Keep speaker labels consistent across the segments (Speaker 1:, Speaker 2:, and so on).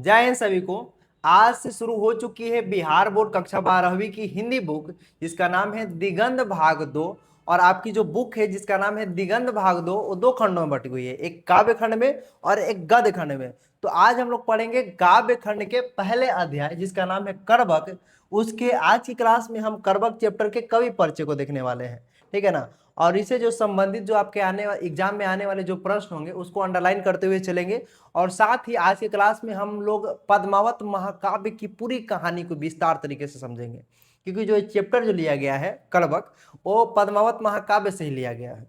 Speaker 1: जय हिंद सभी को। आज से शुरू हो चुकी है बिहार बोर्ड कक्षा 12वीं की हिंदी बुक, जिसका नाम है दिगंत भाग दो। और आपकी जो बुक है जिसका नाम है दिगंत भाग दो, वो दो खंडों में बटी हुई है, एक काव्य खंड में और एक गद्य खंड में। तो आज हम लोग पढ़ेंगे काव्य खंड के पहले अध्याय जिसका नाम है करबक। उसके आज की क्लास में हम करबक चैप्टर के कवि परिचय को देखने वाले हैं, ठीक है ना। और इससे जो संबंधित जो आपके आने एग्जाम में आने वाले जो प्रश्न होंगे उसको अंडरलाइन करते हुए चलेंगे। और साथ ही आज के क्लास में हम लोग पद्मावत महाकाव्य की पूरी कहानी को विस्तार तरीके से समझेंगे, क्योंकि जो चैप्टर जो लिया गया है करबक, वो पद्मावत महाकाव्य से ही लिया गया है।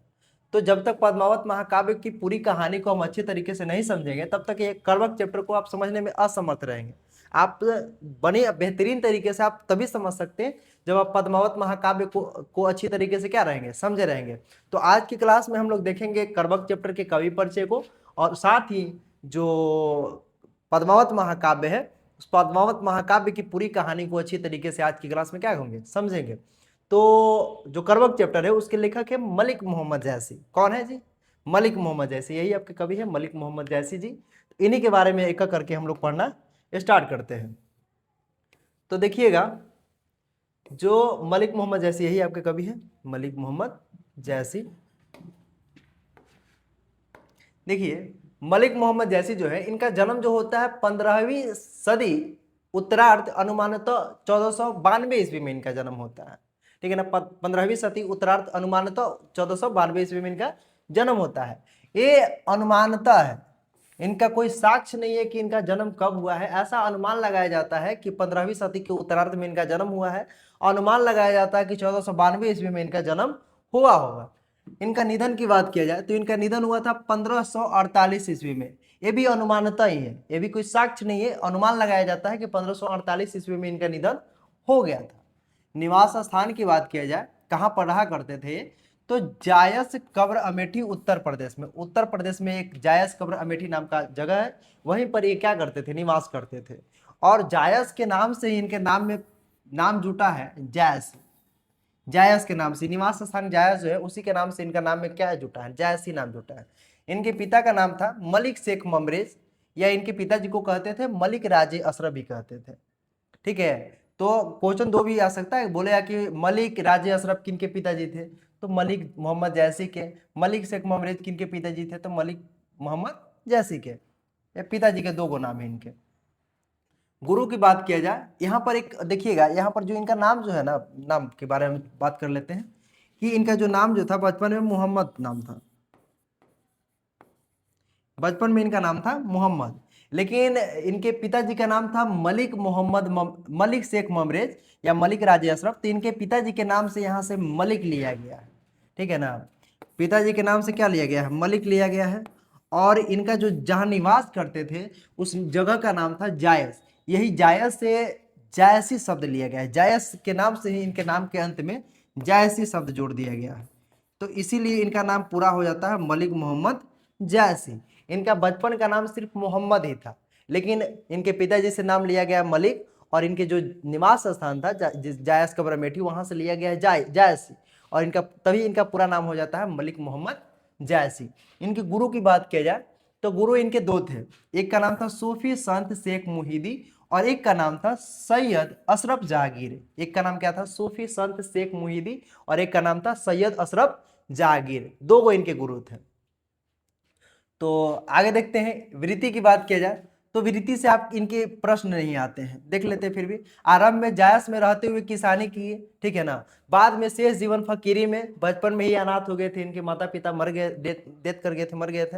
Speaker 1: तो जब तक पद्मावत महाकाव्य की पूरी कहानी को हम अच्छे तरीके से नहीं समझेंगे तब तक ये करबक चैप्टर को आप समझने में असमर्थ रहेंगे। आप बने बेहतरीन तरीके से आप तभी समझ सकते हैं जब आप पद्मावत महाकाव्य को अच्छी तरीके से क्या रहेंगे, समझे रहेंगे। तो आज की क्लास में हम लोग देखेंगे करबक चैप्टर के कवि परिचय को, और साथ ही जो पद्मावत महाकाव्य है उस पद्मावत महाकाव्य की पूरी कहानी को अच्छी तरीके से आज की क्लास में क्या होंगे, समझेंगे। तो जो करबक चैप्टर है उसके लेखक है मलिक मोहम्मद जैसी। कौन है जी? मलिक मोहम्मद जैसी, यही आपके कवि है मलिक मोहम्मद जैसी जी। तो इन्हीं के बारे में एक एक करके हम लोग पढ़ना स्टार्ट करते हैं। तो देखिएगा, जो मलिक मोहम्मद जैसी, यही आपके कवि है मलिक मोहम्मद जैसी। देखिए, मलिक मोहम्मद जैसी जो है, इनका जन्म जो होता है 15वीं सदी उत्तरार्ध, अनुमानतः 1492 ईस्वी में इनका जन्म होता है, ठीक है ना। 15वीं सदी उत्तरार्ध अनुमानतः 1492 ईस्वी में इनका जन्म होता है। ये अनुमानतः है, इनका कोई साक्ष्य नहीं है कि इनका जन्म कब हुआ है। ऐसा अनुमान लगाया जाता है कि 15वीं सदी के उत्तरार्ध में इनका जन्म हुआ है। अनुमान लगाया जाता है कि 1492 ईस्वी में इनका जन्म हुआ होगा। इनका निधन की बात किया जाए तो इनका निधन हुआ था 1548 ईस्वी में। ये भी अनुमानता ही है, ये भी कोई साक्ष्य नहीं है, अनुमान लगाया जाता है कि 1548 ईस्वी में इनका निधन हो गया था। निवास स्थान की बात किया जाए, कहाँ पर रहा करते थे, तो जायस कब्र अमेठी उत्तर प्रदेश में। उत्तर प्रदेश में एक जायस कब्र अमेठी नाम का जगह है, वहीं पर ये क्या करते थे, निवास करते थे। और जायस के नाम से ही इनके नाम में नाम जुटा है जायस। जायस के नाम से निवास स्थान जायस जो है उसी के नाम से इनका नाम में क्या जुटा है, जायसी नाम जुटा है। इनके पिता का नाम था मलिक शेख ममरेज, या इनके पिताजी को कहते थे मलिक राजे अशरफ भी कहते थे, ठीक है। तो क्वेश्चन दो भी आ सकता है, बोले कि मलिक राजे अशरफ किन के पिताजी थे, तो मलिक मोहम्मद जैसी के। मलिक शेख ममरेज किन के पिताजी थे, तो मलिक मोहम्मद जैसी के। ये पिताजी के दो गो नाम है इनके। गुरु की बात किया जाए, यहाँ पर एक देखिएगा, यहाँ पर जो इनका नाम जो है ना, नाम के बारे में बात कर लेते हैं कि इनका जो नाम जो था बचपन में मोहम्मद नाम था। बचपन में इनका नाम था मोहम्मद, लेकिन इनके पिताजी का नाम था मलिक मलिक शेख ममरेज या मलिक राजे अशरफ। तो इनके पिताजी के नाम से यहाँ से मलिक लिया गया है, ठीक है ना। पिताजी के नाम से क्या लिया गया है, मलिक लिया गया है। और इनका जो जहाँ निवास करते थे उस जगह का नाम था जायस। यही जायस से जायसी शब्द लिया गया है, जायस के नाम से ही इनके नाम के अंत में जायसी शब्द जोड़ दिया गया है। तो इसीलिए इनका नाम पूरा हो जाता है मलिक मोहम्मद जैसी। इनका बचपन का नाम सिर्फ मोहम्मद ही था, लेकिन इनके पिताजी से नाम लिया गया मलिक, और इनके जो निवास स्थान था जायस कब्र अमेठी, वहां से लिया गया है जायसी। और इनका तभी इनका पूरा नाम हो जाता है मलिक मोहम्मद जैसी। इनके गुरु की बात किया जाए तो गुरु इनके दो थे, एक का नाम था सूफी संत शेख मुहिदी, और एक का नाम था सैयद अशरफ जहांगीर। एक का नाम क्या था, सूफी संत शेख मुहिदी, और एक का नाम था सैयद अशरफ जहांगीर। दो गो इनके गुरु थे। तो आगे देखते हैं, वृत्ति की बात किया जाए तो वृत्ति से आप इनके प्रश्न नहीं आते हैं, देख लेते हैं। फिर भी आरंभ में जायस में रहते हुए किसानी की, ठीक है ना। बाद में शेष जीवन फकीरी में, बचपन में ही अनाथ हो गए थे, इनके माता पिता मर गए, डेथ कर गए थे, मर गए थे।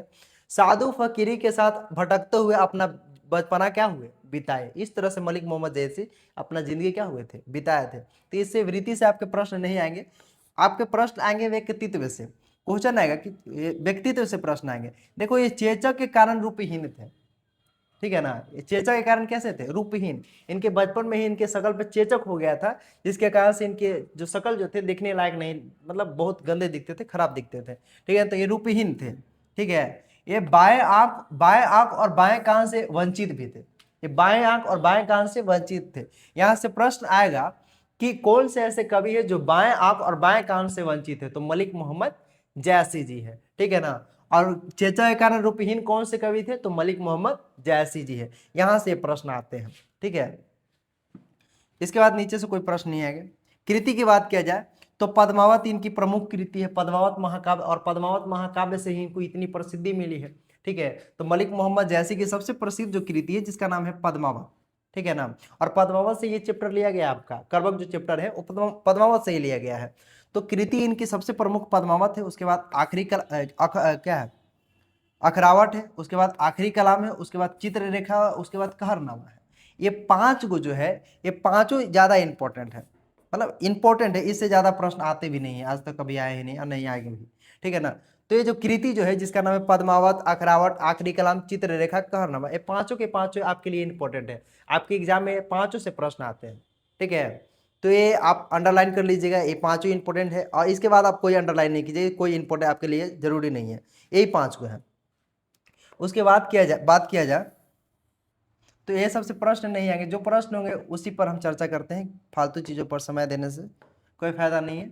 Speaker 1: साधु फकीरी के साथ भटकते हुए अपना बचपना क्या हुए, बिताए। इस तरह से मलिक मोहम्मद जैसी अपना जिंदगी क्या हुए थे, बिताए थे। तो इससे वृत्ति से आपके प्रश्न नहीं आएंगे, आपके प्रश्न आएंगे व्यक्तित्व से। क्वेश्चन आएगा कि व्यक्तित्व से प्रश्न आएंगे। देखो, ये चेचक के कारण रूपहीन थे, ठीक है ना। ये चेचक के कारण कैसे थे, रूपहीन। इनके बचपन में ही इनके शकल पे चेचक हो गया था, जिसके कारण से इनके जो शकल जो थे देखने लायक नहीं, मतलब बहुत गंदे दिखते थे, खराब दिखते थे, ठीक है। तो ये रूपहीन थे, ठीक है। ये बाएं आंख और बाएं कान से वंचित भी थे। ये बाएं आंख और बाएं कान से वंचित थे। यहां से प्रश्न आएगा कि कौन से ऐसे कवि है जो बाएं आंख और बाएं कान से वंचित है, तो मलिक मोहम्मद जैसी जी है, ठीक है ना। और चेचा के कारण रूपहीन कौन से कवि थे? तो मलिक मोहम्मद जैसी जी है। यहां से प्रश्न आते हैं, ठीक है। इसके बाद नीचे से कोई प्रश्न नहीं आएगा। कृति की बात किया जाए तो पद्मावत इनकी प्रमुख कृति है, पद्मावत महाकाव्य, और पद्मावत महाकाव्य से ही इनको इतनी प्रसिद्धि मिली है, ठीक है। तो मलिक मोहम्मद जैसी की सबसे प्रसिद्ध जो कृति है जिसका नाम है पद्मावत, ठीक है ना। और पद्मावत से ये चैप्टर लिया गया, आपका करवक जो चैप्टर है वो पद्मावत से ही लिया गया है। तो कृति इनकी सबसे प्रमुख पद्मावत है। उसके बाद आखिरी क्या है? अखरावट है। उसके बाद आखिरी कलाम है। उसके बाद चित्ररेखा, उसके बाद कहरनामा है। ये 5 गो जो है, ये पांचों ज्यादा इंपॉर्टेंट है, मतलब इंपॉर्टेंट है, इससे ज्यादा प्रश्न आते भी नहीं है, आज तक कभी आए ही नहीं और नहीं आएंगे भी, ठीक है ना। तो ये जो कृति जो है जिसका नाम है पद्मावत, अखरावट, आखिरी कलाम, चित्ररेखा, कहरनामा, ये पांचों के पांचों आपके लिए इंपॉर्टेंट है। आपके एग्जाम में पांचों से प्रश्न आते हैं, ठीक है। तो ये आप अंडरलाइन कर लीजिएगा, ये पांचों इंपॉर्टेंट है। और इसके बाद आप कोई अंडरलाइन नहीं कीजिएगा, कोई इंपॉर्टेंट आपके लिए जरूरी नहीं है, यही 5 को है। उसके बाद बात किया जाए तो ये सबसे प्रश्न नहीं आएंगे, जो प्रश्न होंगे उसी पर हम चर्चा करते हैं, फालतू चीज़ों पर समय देने से कोई फायदा नहीं है।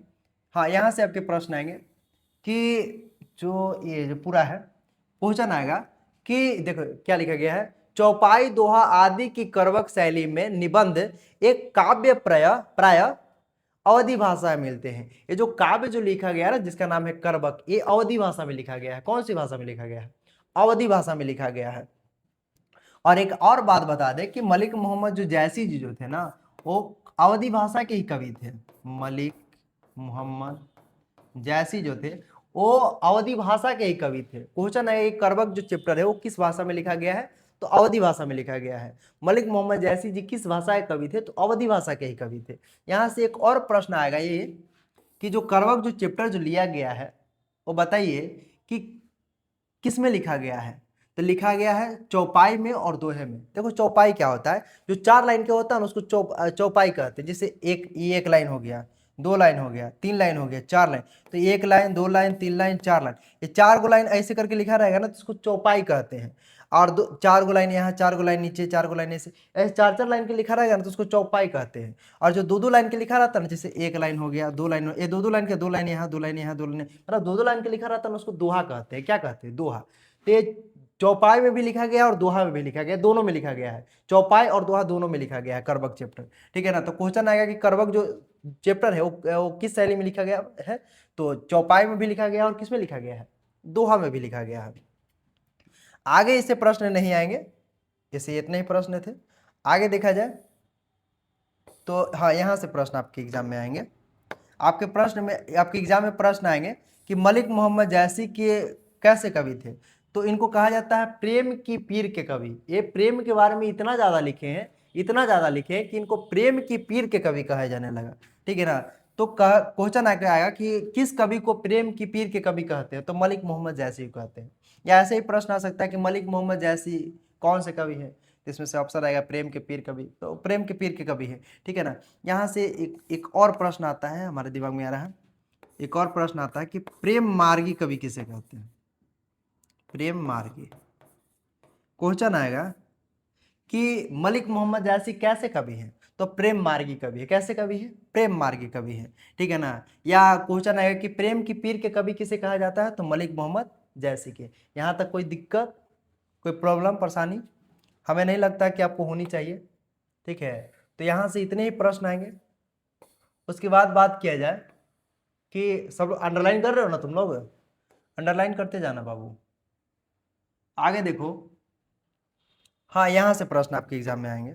Speaker 1: हाँ, यहाँ से आपके प्रश्न आएंगे कि जो ये जो पूरा है क्वेश्चन आएगा कि देखो क्या लिखा गया है, चौपाई, दोहा आदि की करवक शैली में निबंध एक काव्य प्राय अवधि भाषा में मिलते हैं। ये जो काव्य जो लिखा गया है ना जिसका नाम है करवक, ये अवधि भाषा में लिखा गया है। कौन सी भाषा में लिखा गया है? अवधि भाषा में लिखा गया है। और एक और बात बता दें कि मलिक मोहम्मद जो जैसी जी जो थे ना, वो अवधी भाषा के ही कवि थे। मलिक मोहम्मद जैसी जो थे वो अवधी भाषा के ही कवि थे। क्वेश्चन है एक करवक जो चैप्टर है वो किस भाषा में लिखा गया है? तो अवधी भाषा में लिखा गया है। मलिक मोहम्मद जैसी जी किस भाषा के कवि थे? तो अवधी भाषा के ही कवि थे। यहाँ से एक और प्रश्न आएगा ये कि जो करवक जो चैप्टर जो लिया गया है वो बताइए कि किस में लिखा गया है? तो लिखा गया है चौपाई में और दोहे में। देखो चौपाई क्या होता है, जो 4 लाइन के होता है ना उसको चौपाई कहते हैं। जैसे एक लाइन हो गया, 2 लाइन हो गया, 3 लाइन हो गया, 4 लाइन। तो 1 लाइन, 2 लाइन, 3 लाइन, 4 लाइन, ये 4 गो लाइन ऐसे करके लिखा रहेगा ना तो इसको चौपाई कहते हैं। और 4 गो लाइन यहाँ, 4 गो लाइन नीचे, 4 गो लाइन ऐसे 4 लाइन के लिखा रहेगा ना तो उसको चौपाई कहते हैं। और जो 2 लाइन के लिखा रहता है ना, जैसे 1 लाइन हो गया, 2 लाइन, ये 2 लाइन के 2 लाइन यहाँ, 2 लाइन यहाँ, 2 लाइन, मतलब 2 लाइन के लिखा रहता है ना उसको दोहा कहते हैं। क्या कहते हैं? दोहा। तो ये चौपाई में भी लिखा गया और दोहा में भी लिखा गया, दोनों में लिखा गया है। चौपाई और दोहा दोनों में लिखा गया है करवक चैप्टर, ठीक है ना। तो क्वेश्चन आएगा कि करवक जो चैप्टर है वो किस शैली में लिखा गया है? तो चौपाई में भी लिखा गया और किस में लिखा गया है? दोहा में भी लिखा गया है। आगे इससे प्रश्न नहीं आएंगे, जैसे इतने ही प्रश्न थे। आगे देखा जाए तो हाँ, यहाँ से प्रश्न आपके एग्जाम में आएंगे। आपके प्रश्न में, आपके एग्जाम में प्रश्न आएंगे कि मलिक मोहम्मद जैसी के कैसे कवि थे? तो इनको कहा जाता है प्रेम की पीर के कवि। ये प्रेम के बारे में इतना ज्यादा लिखे हैं, इतना ज्यादा लिखे हैं कि इनको प्रेम की पीर के कवि कहा जाने लगा, ठीक है ना। तो क्वेश्चन आएगा कि किस कवि को प्रेम की पीर के कवि कहते हैं? तो मलिक मोहम्मद जैसी को कहते हैं। या ऐसे ही प्रश्न आ सकता है कि मलिक मोहम्मद जैसी कौन से कवि है? इसमें से ऑप्शन आएगा प्रेम के पीर कवि, तो प्रेम के पीर के कवि है, ठीक है ना। यहाँ से एक और प्रश्न आता है, हमारे दिमाग में आ रहा है, एक और प्रश्न आता है कि प्रेम मार्गी कवि किसे कहते हैं? प्रेम मार्गी क्वेश्चन आएगा कि मलिक मोहम्मद जैसी कैसे कवि है? तो प्रेम मार्गी कवि है। कैसे कवि है? प्रेम मार्गी कवि है, ठीक है ना। या क्वेश्चन आएगा कि प्रेम की पीर के कवि किसे कहा जाता है? तो मलिक मोहम्मद जैसी के। यहाँ तक कोई दिक्कत, कोई प्रॉब्लम, परेशानी हमें नहीं लगता कि आपको होनी चाहिए, ठीक है। तो यहाँ से इतने ही प्रश्न आएंगे। उसके बाद बात किया जाए कि सब लोग अंडरलाइन कर रहे हो ना, तुम लोग अंडरलाइन करते जाना बाबू। आगे देखो, हाँ, यहाँ से प्रश्न आपके एग्जाम में आएंगे।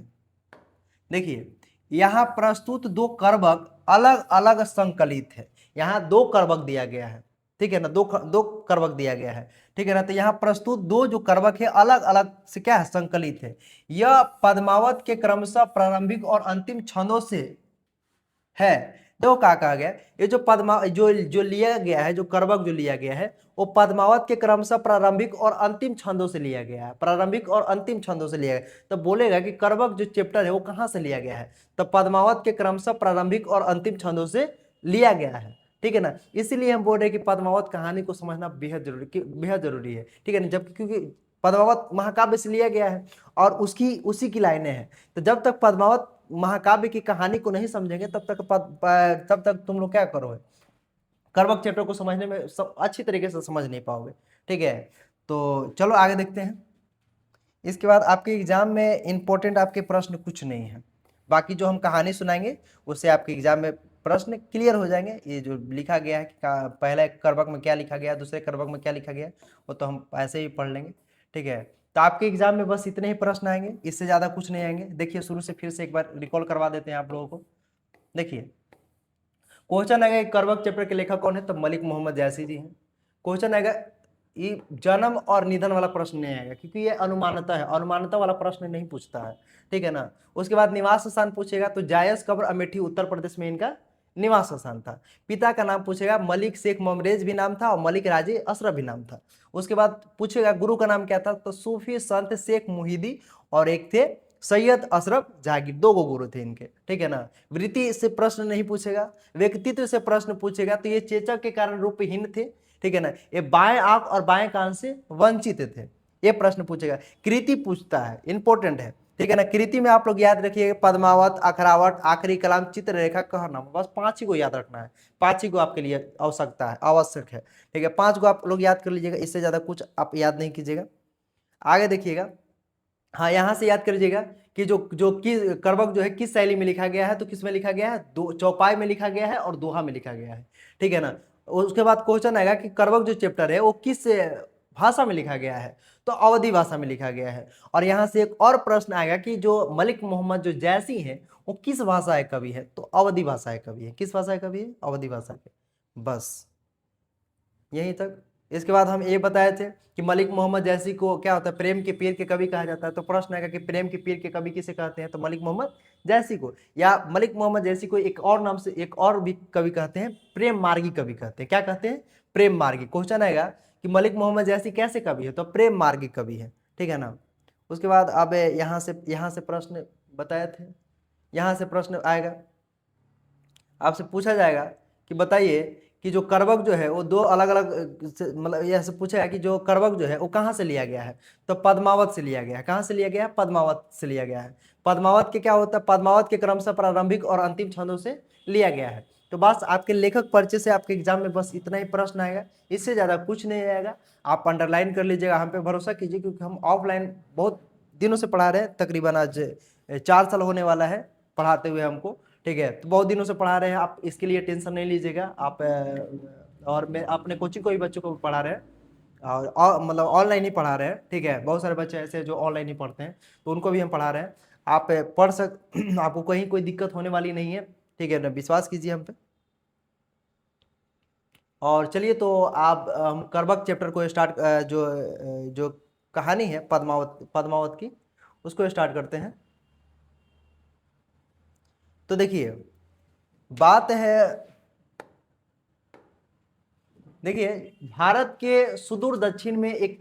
Speaker 1: देखिए यहाँ प्रस्तुत 2 करवक अलग अलग संकलित है। यहाँ 2 करवक दिया गया है, ठीक है ना, दो करवक दिया गया है, ठीक है ना। तो यहाँ प्रस्तुत 2 जो करवक है अलग अलग से क्या है? संकलित है। यह पद्मावत के क्रमशः प्रारंभिक और अंतिम छंदों से है। देखो क्या कहा गया, ये जो जो लिया गया है, जो करवक जो लिया गया है वो पद्मावत के क्रमशः प्रारंभिक और अंतिम छंदों से लिया गया है। प्रारंभिक और अंतिम छंदों से लिया गया। तो बोलेगा कि करवक जो चैप्टर है वो कहाँ से लिया गया है? तो पद्मावत के क्रमशः प्रारंभिक और अंतिम छंदों से लिया गया है, ठीक है ना। इसीलिए हम बोल रहे हैं कि पद्मावत कहानी को समझना बेहद जरूरी है, ठीक है ना। जब क्योंकि पद्मावत महाकाव्य से लिया गया है और उसी की लाइनें हैं। तो जब तक पद्मावत महाकाव्य की कहानी को नहीं समझेंगे तब तक तुम लोग क्या करोगे? करवक चैप्टर को समझने में अच्छी तरीके से समझ नहीं पाओगे, ठीक है, तो चलो आगे देखते हैं। इसके बाद आपके एग्जाम में इंपॉर्टेंट आपके प्रश्न कुछ नहीं है, बाकी जो हम कहानी सुनाएंगे उससे आपके एग्जाम में प्रश्न क्लियर हो जाएंगे। ये जो लिखा गया है कि पहले करवक में क्या लिखा गया, दूसरे करवक में क्या लिखा गया, वो तो हम ऐसे ही पढ़ लेंगे। ठीक है, तो आपके एग्जाम में बस इतने ही प्रश्न आएंगे, इससे ज़्यादा कुछ नहीं आएंगे। देखिए शुरू से फिर से एक बार रिकॉल करवा देते हैं आप लोगों को। देखिए क्वेश्चन आएगा करवक चैप्टर के लेखक कौन है, तो मलिक मोहम्मद जैसी जी हैं। क्वेश्चन आएगा ये जन्म और निधन वाला प्रश्न नहीं आएगा, क्योंकि ये अनुमानता है, अनुमानता वाला प्रश्न नहीं पूछता है। ठीक है ना। उसके बाद निवास स्थान पूछेगा, तो जायज कब्र अमेठी उत्तर प्रदेश में इनका निवास स्थान था। पिता का नाम पूछेगा, मलिक शेख ममरेज भी नाम था और मलिक राजे अशरफ भी नाम था। उसके बाद पूछेगा गुरु का नाम क्या था, तो सूफी संत शेख मुहिदी और एक थे सैयद अशरफ जहांगीर, दो गो गुरु थे इनके। ठीक है ना। वृत्ति से प्रश्न नहीं पूछेगा, व्यक्तित्व से प्रश्न पूछेगा, तो ये चेचक के कारण रूपहीन थे। ठीक है ना। ये बाएं आंख और बाएं कान से वंचित थे, ये प्रश्न पूछेगा। कृति पूछता है, इंपॉर्टेंट है। ठीक है ना। कृति में आप लोग याद रखिए पद्मावत, अखरावट, आखिरी कलाम, चित्ररेखा, कहना, बस 5 ही को याद रखना है। 5 ही को आपके लिए आवश्यकता है, आवश्यक है। ठीक है, 5 को आप लोग याद कर लीजिएगा, इससे ज्यादा कुछ आप याद नहीं कीजिएगा। आगे देखिएगा, हाँ यहाँ से याद कर लीजिएगा कि जो किस करवक जो है किस शैली में लिखा गया है, तो किस में लिखा गया है, दो चौपाई में लिखा गया है और दोहा में लिखा गया है। ठीक है ना। उसके बाद क्वेश्चन आएगा कि करवक जो चैप्टर है वो किस भाषा में लिखा गया है, तो अवधी भाषा में लिखा गया है। और यहाँ से एक और प्रश्न आएगा कि जो मलिक मोहम्मद जो जैसी है वो किस भाषा के कवि है, तो अवधी भाषा के कवि है। किस भाषा के कवि है, अवधी भाषा के। बस यहीं तक। इसके बाद हम ये बताए थे कि मलिक मोहम्मद जैसी को क्या होता है, प्रेम के पीर के कवि कहा जाता है। तो प्रश्न आएगा कि प्रेम के पीर के कवि किसे कहते हैं, तो मलिक मोहम्मद जैसी को, या मलिक मोहम्मद जैसी को एक और नाम से एक और भी कवि कहते हैं, प्रेम मार्गी कवि कहते हैं। क्या कहते हैं, प्रेम मार्गी। क्वेश्चन आएगा कि मलिक मोहम्मद जैसी कैसे कवि है, तो प्रेम मार्गी कवि है। ठीक है ना। उसके बाद अब यहाँ से प्रश्न बताए थे, यहाँ से प्रश्न आएगा, आपसे पूछा जाएगा कि बताइए कि जो करवक जो है वो दो अलग अलग मतलब यह से पूछा है कि जो करवक जो है वो कहाँ से लिया गया है, तो पद्मावत से लिया गया है। कहाँ से लिया गया है, पद्मावत से लिया गया है। पद्मावत के क्या होता है, पद्मावत के क्रमशः प्रारंभिक और अंतिम छंदों से लिया गया है। तो बस आपके लेखक परिचय से आपके एग्जाम में बस इतना ही प्रश्न आएगा, इससे ज़्यादा कुछ नहीं आएगा। आप अंडरलाइन कर लीजिएगा, हम पे भरोसा कीजिए, क्योंकि हम ऑफलाइन बहुत दिनों से पढ़ा रहे हैं, तकरीबन आज 4 साल होने वाला है पढ़ाते हुए हमको। ठीक है, तो बहुत दिनों से पढ़ा रहे हैं, आप इसके लिए टेंशन नहीं लीजिएगा। आप और मैं अपने कोचिंग को भी बच्चों को पढ़ा रहे हैं, और मतलब ऑनलाइन ही पढ़ा रहे हैं। ठीक है, बहुत सारे बच्चे ऐसे जो ऑनलाइन ही पढ़ते हैं, तो उनको भी हम पढ़ा रहे हैं। आप पढ़ आपको कहीं कोई दिक्कत होने वाली नहीं है। ठीक है ना, विश्वास कीजिए हम पे। और चलिए, तो आप हम करवक चैप्टर को स्टार्ट जो कहानी है पद्मावत की, उसको स्टार्ट करते हैं। तो देखिए बात है, देखिए भारत के सुदूर दक्षिण में एक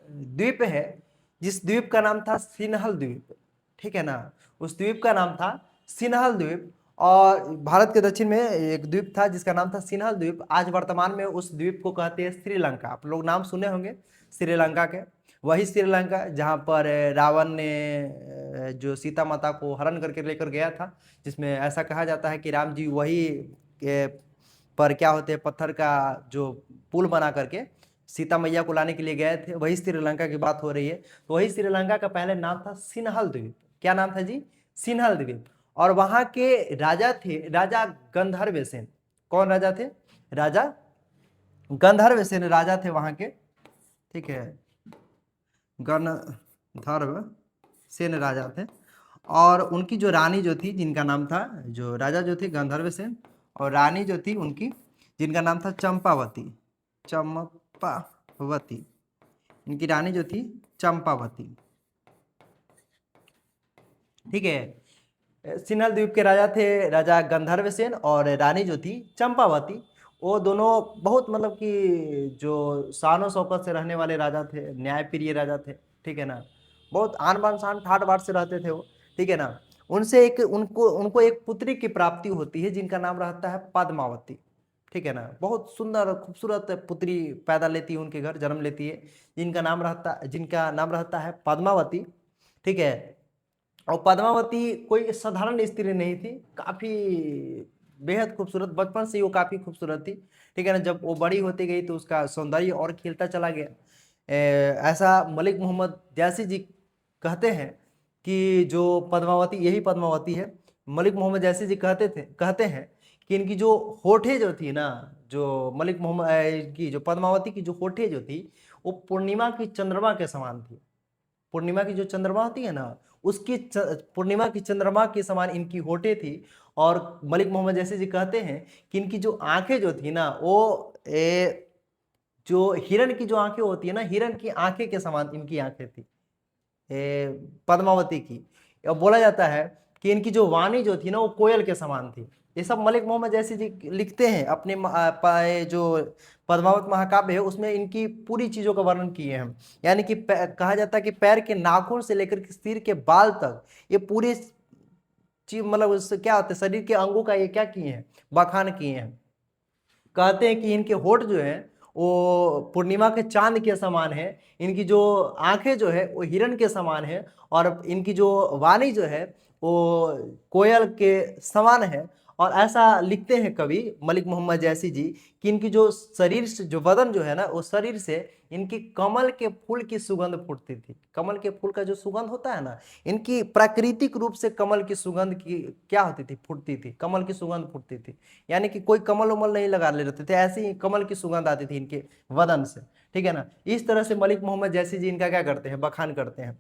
Speaker 1: द्वीप है, जिस द्वीप का नाम था सिन्हल द्वीप। ठीक है ना। उस द्वीप का नाम था सिन्हल द्वीप। और भारत के दक्षिण में एक द्वीप था जिसका नाम था सिन्हल द्वीप। आज वर्तमान में उस द्वीप को कहते हैं श्रीलंका। आप लोग नाम सुने होंगे श्रीलंका के। वही श्रीलंका जहाँ पर रावण ने जो सीता माता को हरण करके लेकर गया था, जिसमें ऐसा कहा जाता है कि राम जी वही पर क्या होते हैं, पत्थर का जो पुल बना करके सीता मैया को लाने के लिए गए थे, वही श्रीलंका की बात हो रही है। तो वही श्रीलंका का पहले नाम था सिन्हल द्वीप। क्या नाम था जी, सिन्हल द्वीप। और वहां के राजा थे राजा गंधर्वसेन। कौन राजा थे, राजा गंधर्वसेन राजा थे वहां के। ठीक है, गंधर्व सेन राजा थे। और उनकी जो रानी जो थी, जिनका नाम था, जो राजा जो थे गंधर्वसेन, और रानी जो थी उनकी, जिनका नाम था चंपावती। चंपावती, इनकी रानी जो थी चंपावती। ठीक है, सिन्हल द्वीप के राजा थे राजा गंधर्वसेन, और रानी जो थी चंपावती। वो दोनों बहुत मतलब कि जो शान शौकत से रहने वाले राजा थे, न्यायप्रिय राजा थे। ठीक है ना। बहुत आन बान शान ठाट बाट से रहते थे वो। ठीक है ना। उनसे एक उनको उनको एक पुत्री की प्राप्ति होती है, जिनका नाम रहता है पद्मावती। ठीक है ना। बहुत सुंदर खूबसूरत पुत्री पैदा लेती है, उनके घर जन्म लेती है, जिनका नाम रहता है पद्मावती। ठीक है। और पद्मावती कोई साधारण स्त्री नहीं थी, काफी बेहद खूबसूरत, बचपन से ही वो काफी खूबसूरत थी, ठीक है ना। जब वो बड़ी होती गई तो उसका सौंदर्य और खिलता चला गया। ऐसा मलिक मोहम्मद जैसी जी कहते हैं कि जो पद्मावती, यही पद्मावती है। मलिक मोहम्मद जैसी जी कहते हैं कि इनकी जो होठे जो थी ना, जो मलिक मोहम्मद की जो पद्मावती की जो होठे जो थी, वो पूर्णिमा की चंद्रमा के समान थी। पूर्णिमा की जो चंद्रमा होती है ना, उसकी पूर्णिमा की चंद्रमा के समान इनकी होठे थी। और मलिक मोहम्मद जैसे जी कहते हैं कि इनकी जो आंखें जो थी ना, वो जो हिरण की जो आंखें होती है ना, हिरण की आंखें के समान इनकी आंखें थी पद्मावती की। और बोला जाता है कि इनकी जो वाणी जो थी ना, वो कोयल के समान थी। ये सब मलिक मोहम्मद जैसी जी लिखते हैं अपने जो पद्मावत महाकाव्य है उसमें इनकी पूरी चीजों का वर्णन किए हैं। यानी कि कहा जाता है कि पैर के नाखून से लेकर के सिर के बाल तक ये पूरी चीज, मतलब उससे क्या होता है, शरीर के अंगों का ये क्या किए हैं, बखान किए हैं। कहते हैं कि इनके होठ जो है वो पूर्णिमा के चांद के समान है, इनकी जो आंखें जो है वो हिरण के समान है, और इनकी जो वाणी जो है वो कोयल के समान है। और ऐसा लिखते हैं कवि मलिक मोहम्मद जैसी जी कि इनकी जो शरीर से, जो बदन जो है ना, वो शरीर से इनकी कमल के फूल की सुगंध फूटती थी। कमल के फूल का जो सुगंध होता है ना, इनकी प्राकृतिक रूप से कमल की सुगंध की क्या होती थी, फूटती थी, कमल की सुगंध फूटती थी। यानी कि कोई कमल उमल नहीं लगा ले रहते थे, ऐसे ही कमल की सुगंध आती थी इनके वदन से, ठीक है ना। इस तरह से मलिक मोहम्मद जैसी जी इनका क्या करते हैं, बखान करते हैं।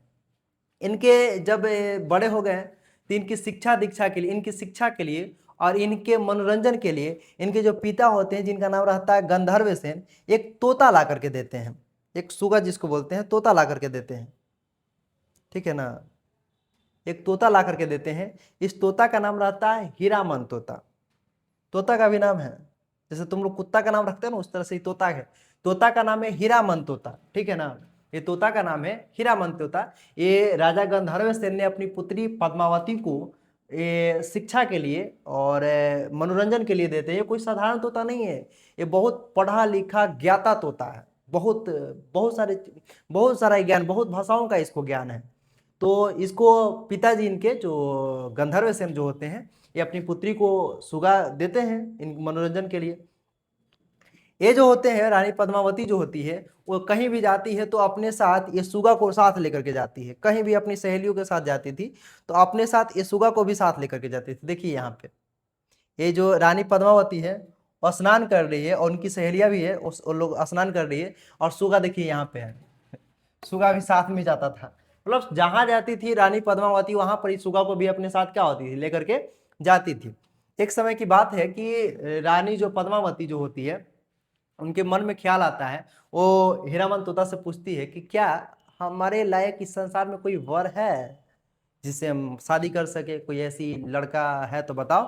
Speaker 1: इनके जब बड़े हो गए तो इनकी शिक्षा दीक्षा के लिए, इनकी शिक्षा के लिए और इनके मनोरंजन के लिए इनके जो पिता होते हैं जिनका नाम रहता है गंधर्व सेन, एक तोता ला करके देते हैं, एक सुगा जिसको बोलते हैं, तोता ला करके देते हैं, ठीक है ना। एक तोता ला करके देते हैं। इस तोता का नाम रहता है हीरामन तोता। तोता का भी नाम है, जैसे तुम लोग कुत्ता का नाम रखते हो ना, उस तरह से ही तोता है। तोता का नाम है हीरामन तोता, ठीक है ना। ये तोता का नाम है हीरामन तोता। ये राजा गंधर्व सेन ने अपनी पुत्री पद्मावती को ये शिक्षा के लिए और मनोरंजन के लिए देते हैं। ये कोई साधारण तोता नहीं है, ये बहुत पढ़ा लिखा ज्ञाता तोता है। बहुत बहुत सारा ज्ञान, बहुत भाषाओं का इसको ज्ञान है। तो इसको पिताजी इनके जो गंधर्व सेन जो होते हैं, ये अपनी पुत्री को सुगा देते हैं इन मनोरंजन के लिए। ये जो होते हैं, रानी पद्मावती जो होती है, वो कहीं भी जाती है तो अपने साथ ये सुगा को साथ लेकर के जाती है। कहीं भी अपनी सहेलियों के साथ जाती थी तो अपने साथ ये सुगा को भी साथ लेकर के जाती थी। देखिए यहाँ पे ये जो रानी पद्मावती है वो स्नान कर रही है, और उनकी सहेलियां भी है, उन लोग स्नान कर रही है, और सुगा देखिए यहाँ पे है। सुगा भी साथ में जाता था, मतलब जहां जाती थी रानी पद्मावती वहां पर ही सुगा को भी अपने साथ क्या होती थी, लेकर के जाती थी। एक समय की बात है कि रानी जो पद्मावती जो होती है, उनके मन में ख्याल आता है, वो हीरामन तोता से पूछती है कि क्या हमारे लायक इस संसार में कोई वर है जिससे हम शादी कर सके, कोई ऐसी लड़का है तो बताओ।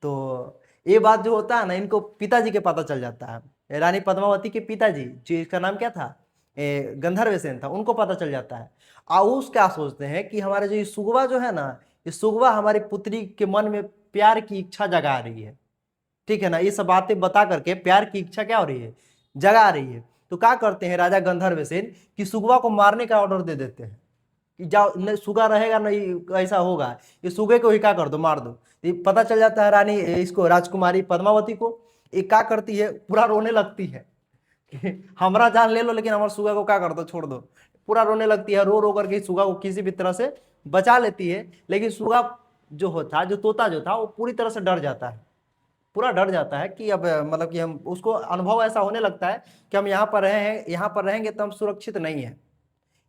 Speaker 1: तो ये बात जो होता है ना, इनको पिताजी के पता चल जाता है। रानी पद्मावती के पिताजी, जिसका नाम क्या था, गंधर्व सेन था, उनको पता चल जाता है। आउस क्या सोचते हैं कि हमारे जो ये सुगवा जो है ना, ये सुगवा हमारी पुत्री के मन में प्यार की इच्छा जगा रही है, ठीक है ना। ये सब बातें बता करके प्यार की इच्छा क्या हो रही है, जगा रही है। तो क्या करते हैं राजा गंधर्व सेन कि सुगवा को मारने का ऑर्डर दे देते हैं कि जाओ, नहीं सुगा रहेगा, नहीं ऐसा होगा, ये सुगे को ही क्या कर दो, मार दो। ये पता चल जाता है रानी इसको, राजकुमारी पद्मावती को। ये क्या करती है, पूरा रोने लगती है कि हमारा जान ले लो लेकिन हमारे सुगा को क्या कर दो, छोड़ दो। पूरा रोने लगती है, रो रो करके सुगा को किसी भी तरह से बचा लेती है। लेकिन सुगा जो होता, जो तोता जो था, वो पूरी तरह से डर जाता है, पूरा डर जाता है कि अब मतलब कि हम, उसको अनुभव ऐसा होने लगता है कि हम यहाँ पर रहे हैं, यहाँ पर रहेंगे तो हम सुरक्षित नहीं है,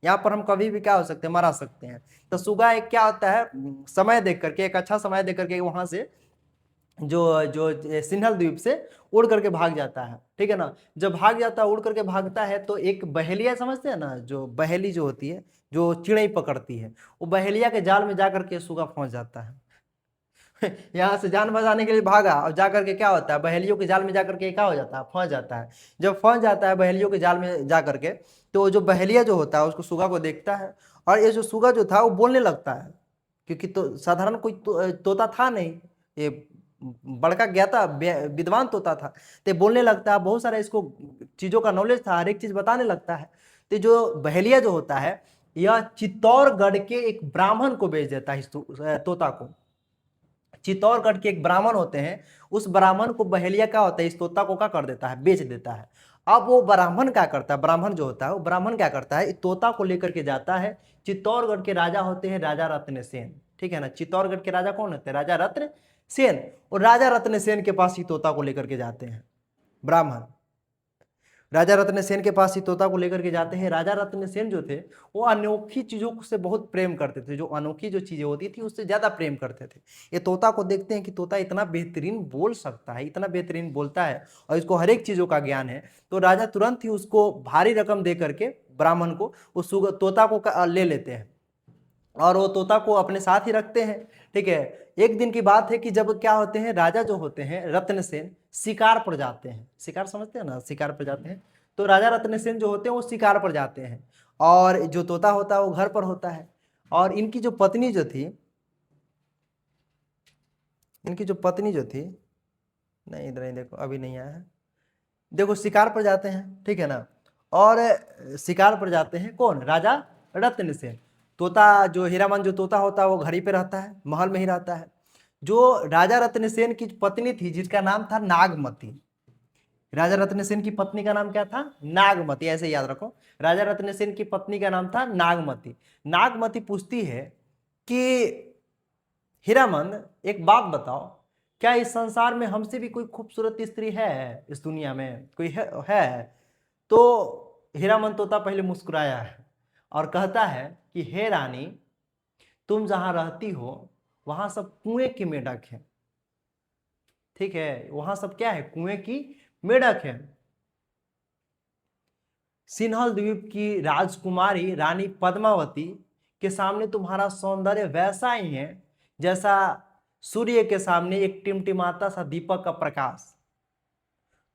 Speaker 1: यहाँ पर हम कभी भी क्या हो सकते हैं, मरा सकते हैं। तो सुगा एक क्या होता है, समय देख करके, एक अच्छा समय देख करके वहां से जो जो सिन्हल द्वीप से उड़ करके भाग जाता है, ठीक है ना। जब भाग जाता है, उड़ करके भागता है, तो एक बहेलिया समझते हैं ना, जो बहेली जो होती है, जो चिड़ै पकड़ती है, वो बहेलिया के जाल में जाकर के सुगा फंस जाता है। यहाँ से जान बचाने के लिए भागा, और जाकर के क्या होता है, बहेलियों के जाल में जाकर के क्या हो जाता है, फंस जाता है। जब फंस जाता है बहेलियों के जाल में जाकर के, तो जो बहेलिया जो होता है उसको सुगा को देखता है, और ये जो सुगा जो था वो बोलने लगता है, क्योंकि तो साधारण कोई तोता था नहीं, ये बड़का ज्ञाता विद्वान तोता था। तो बोलने लगता है, बहुत सारा इसको चीजों का नॉलेज था, हर एक चीज बताने लगता है। तो जो बहेलिया जो होता है, यह चित्तौड़गढ़ के एक ब्राह्मण को बेच देता है इस तोता को। चित्तौड़गढ़ के एक ब्राह्मण होते हैं, उस ब्राह्मण को बहेलिया क्या होता है, इस तोता को क्या कर देता है, बेच देता है। अब वो ब्राह्मण क्या करता है, ब्राह्मण जो होता है वो ब्राह्मण क्या करता है, इस तोता को लेकर के जाता है। चित्तौड़गढ़ के राजा होते हैं राजा रत्न सेन, ठीक है ना। चित्तौड़गढ़ के राजा कौन होते हैं, राजा रत्न सेन। और राजा रत्न सेन के पास ही तोता को लेकर के जाते हैं ब्राह्मण। राजा रत्न सेन के पास ही तोता को लेकर के जाते हैं। राजा रत्न सेन जो थे वो अनोखी चीजों से बहुत प्रेम करते थे, जो अनोखी जो चीजें होती थी उससे ज्यादा प्रेम करते थे। ये तोता को देखते हैं कि तोता इतना बेहतरीन बोल सकता है, इतना बेहतरीन बोलता है और इसको हर एक चीजों का ज्ञान है। तो राजा तुरंत ही उसको भारी रकम दे करके ब्राह्मण को उस तोता को ले लेते हैं और वो तोता को अपने साथ ही रखते हैं, ठीक है। एक दिन की बात है कि जब क्या होते हैं, राजा जो होते हैं रत्नसेन शिकार पर जाते हैं। शिकार समझते हैं ना, शिकार पर जाते हैं। तो राजा रत्नसेन जो होते हैं वो शिकार पर जाते हैं और जो तोता होता है वो घर पर होता है। और इनकी जो पत्नी जो थी, नहीं इधर नहीं, देखो अभी नहीं आया है, देखो शिकार पर जाते हैं, ठीक है ना। और शिकार पर जाते हैं कौन, राजा रत्नसेन। तोता जो हीरामन जो तोता होता है वो घर ही पे रहता है, महल में ही रहता है। जो राजा रत्नसेन की पत्नी थी जिसका नाम था नागमती, राजा रत्नसेन की पत्नी का नाम क्या था, नागमती, ऐसे याद रखो। राजा रत्नसेन की पत्नी का नाम था नागमती। नागमती पूछती है कि हीरामन एक बात बताओ, क्या इस संसार में हमसे भी कोई खूबसूरत स्त्री है, इस दुनिया में कोई है? तो हीरामन तोता पहले मुस्कुराया है और कहता है कि हे रानी, तुम जहां रहती हो वहां सब कुएं की मेढक है, ठीक है, वहां सब क्या है, कुएं की मेढक है। सिन्हल द्वीप की राजकुमारी रानी पद्मावती के सामने तुम्हारा सौंदर्य वैसा ही है जैसा सूर्य के सामने एक टिमटिमाता सा दीपक का प्रकाश।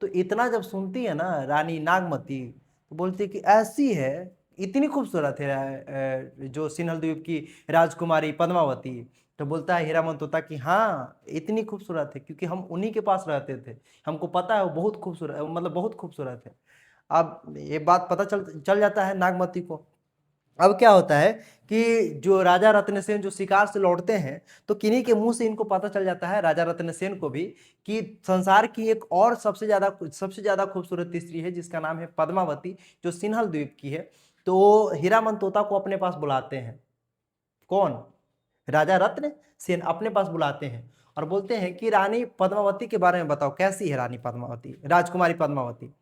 Speaker 1: तो इतना जब सुनती है ना रानी नागमती तो बोलती है कि ऐसी है, इतनी खूबसूरत है जो सिन्हल द्वीप की राजकुमारी पद्मावती। तो बोलता है हीरामन तोता कि हाँ इतनी खूबसूरत है क्योंकि हम उन्हीं के पास रहते थे, हमको पता है वो बहुत खूबसूरत, मतलब बहुत खूबसूरत है। अब ये बात पता चल चल जाता है नागमती को। अब क्या होता है कि जो राजा रत्नसेन जो शिकार से लौटते हैं तो किन्हीं के मुंह से इनको पता चल जाता है, राजा रत्नसेन को भी, कि संसार की एक और सबसे ज्यादा खूबसूरत स्त्री है जिसका नाम है पद्मावती, जो सिन्हल द्वीप की है। तो हीरामन तोता को अपने पास बुलाते हैं, कौन, राजा रत्नसेन अपने पास बुलाते हैं और बोलते हैं कि रानी पद्मावती के बारे में बताओ, कैसी है रानी पद्मावती, राजकुमारी पद्मावती।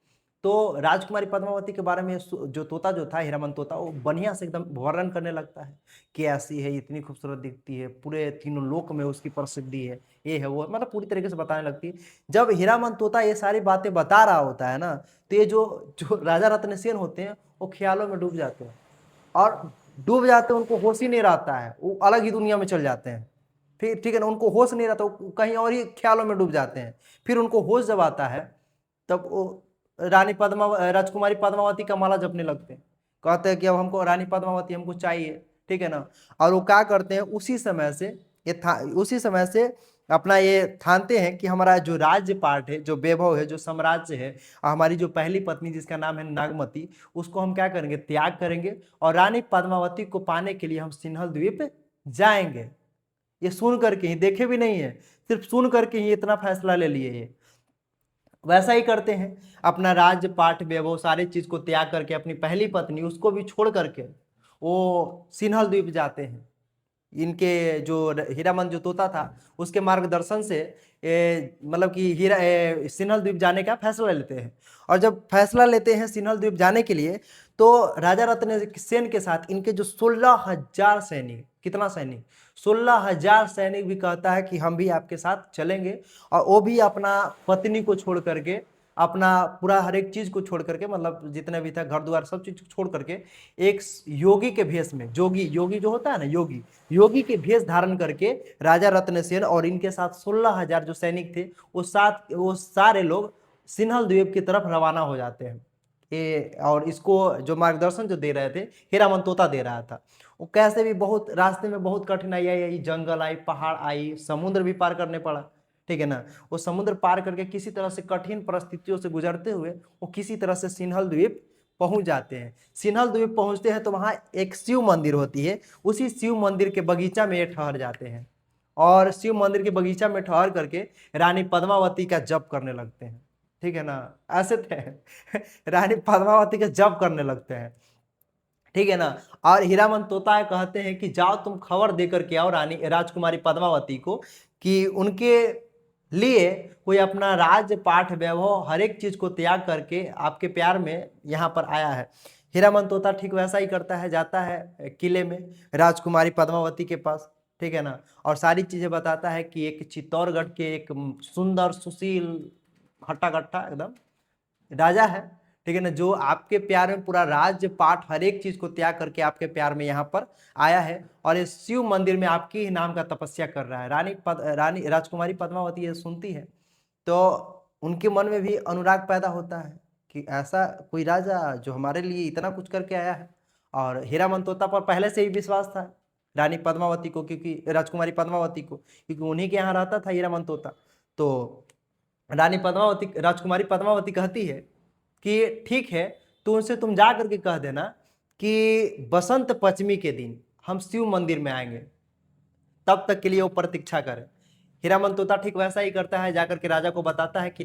Speaker 1: तो राजकुमारी पद्मावती के बारे में जो तोता जो था हीरामन तोता, वो बढ़िया से एकदम वर्णन करने लगता है कि ऐसी है, इतनी खूबसूरत दिखती है, पूरे तीनों लोक में उसकी प्रसिद्धि है, ये है वो, मतलब पूरी तरीके से बताने लगती है। जब हीरामन तोता ये सारी बातें बता रहा होता है ना, तो ये जो जो राजा रत्नसेन होते हैं वो ख्यालों में डूब जाते हैं और डूब जाते हैं, उनको होश ही नहीं रहता है, वो अलग ही दुनिया में चल जाते हैं। फिर ठीक है ना, उनको होश नहीं रहता, वो कहीं और ही ख्यालों में डूब जाते हैं। फिर उनको होश जब आता है तब वो राजकुमारी पद्मावती का माला जपने लगते हैं, कहते हैं कि अब हमको रानी पद्मावती हमको चाहिए, ठीक है ना। और वो क्या करते हैं, उसी समय से अपना ये ठानते हैं कि हमारा जो राज्य पाठ है, जो वैभव है, जो साम्राज्य है, हमारी जो पहली पत्नी जिसका नाम है नागमती, उसको हम क्या करेंगे, त्याग करेंगे और रानी पद्मावती को पाने के लिए हम सिन्हल द्वीप जाएंगे। ये सुन करके ही, देखे भी नहीं है, सिर्फ सुन करके ही इतना फैसला ले लिए ये। वैसा ही करते हैं, अपना राज्य पाठ वैभव सारी चीज को त्याग करके अपनी पहली पत्नी उसको भी छोड़ करके वो सिन्हल द्वीप जाते हैं। इनके जो हीरामन जो तोता था उसके मार्गदर्शन से मतलब कि सिन्हल द्वीप जाने का फैसला लेते हैं। और जब फैसला लेते हैं सिन्हल द्वीप जाने के लिए, तो राजा रत्नसेन के साथ इनके जो 16,000 सैनिक, कितना सैनिक, 16,000 सैनिक भी कहता है कि हम भी आपके साथ चलेंगे। और वो भी अपना पत्नी को छोड़ करके, अपना पूरा हर एक चीज को छोड़ करके, मतलब जितने भी था घर द्वार सब चीज छोड़ करके, एक योगी के भेष में, योगी योगी जो होता है ना, योगी के भेष धारण करके राजा रत्नसेन और इनके साथ 16,000 जो सैनिक थे वो सारे लोग सिन्हल द्वीप की तरफ रवाना हो जाते हैं। और इसको जो मार्गदर्शन जो दे रहे थे हीरामन तोता दे रहा था। वो कैसे भी बहुत रास्ते में बहुत कठिनाई आई, जंगल आई, पहाड़ आई, समुद्र भी पार करने पड़ा, ठीक है ना। वो समुद्र पार करके किसी तरह से कठिन परिस्थितियों से गुजरते हुए वो किसी तरह से सिन्हल द्वीप पहुंच जाते हैं। सिन्हल द्वीप पहुंचते हैं तो वहां एक शिव मंदिर होती है, उसी शिव मंदिर के बगीचा में ये ठहर जाते हैं। और शिव मंदिर के बगीचा में ठहर करके रानी पद्मावती का जप करने लगते हैं। ठीक है ना, ऐसे थे रानी पद्मावती का जप करने लगते हैं। ठीक है ना। और हीरामन तोता कहते हैं कि जाओ तुम खबर दे करके आओ रानी राजकुमारी पद्मावती को कि उनके लिए कोई अपना राज पाठ वैभव हर एक चीज को त्याग करके आपके प्यार में यहाँ पर आया है। हीरामन तोता ठीक वैसा ही करता है, जाता है किले में राजकुमारी पद्मावती के पास। ठीक है ना, और सारी चीजें बताता है कि एक चित्तौड़गढ़ के एक सुंदर सुशील हट्टा कट्टा एकदम राजा है। ठीक है ना, जो आपके प्यार में पूरा राज्य पाठ हर एक चीज को त्याग करके आपके प्यार में यहाँ पर आया है और इस शिव मंदिर में आपके ही नाम का तपस्या कर रहा है। रानी राजकुमारी पद्मावती ये सुनती है तो उनके मन में भी अनुराग पैदा होता है कि ऐसा कोई राजा जो हमारे लिए इतना कुछ करके आया है। और हीरामन तोता पर पहले से ही विश्वास था रानी पद्मावती को, क्योंकि राजकुमारी पद्मावती को, क्योंकि उन्हीं के यहाँ रहता था हीरामन तोता। तो रानी पद्मावती राजकुमारी पद्मावती कहती है कि ठीक है, तो उनसे तुम जा करके कह देना कि बसंत पंचमी के दिन हम शिव मंदिर में आएंगे, तब तक के लिए वो प्रतीक्षा करें। हीरामन तोता ठीक वैसा ही करता है, जाकर के राजा को बताता है कि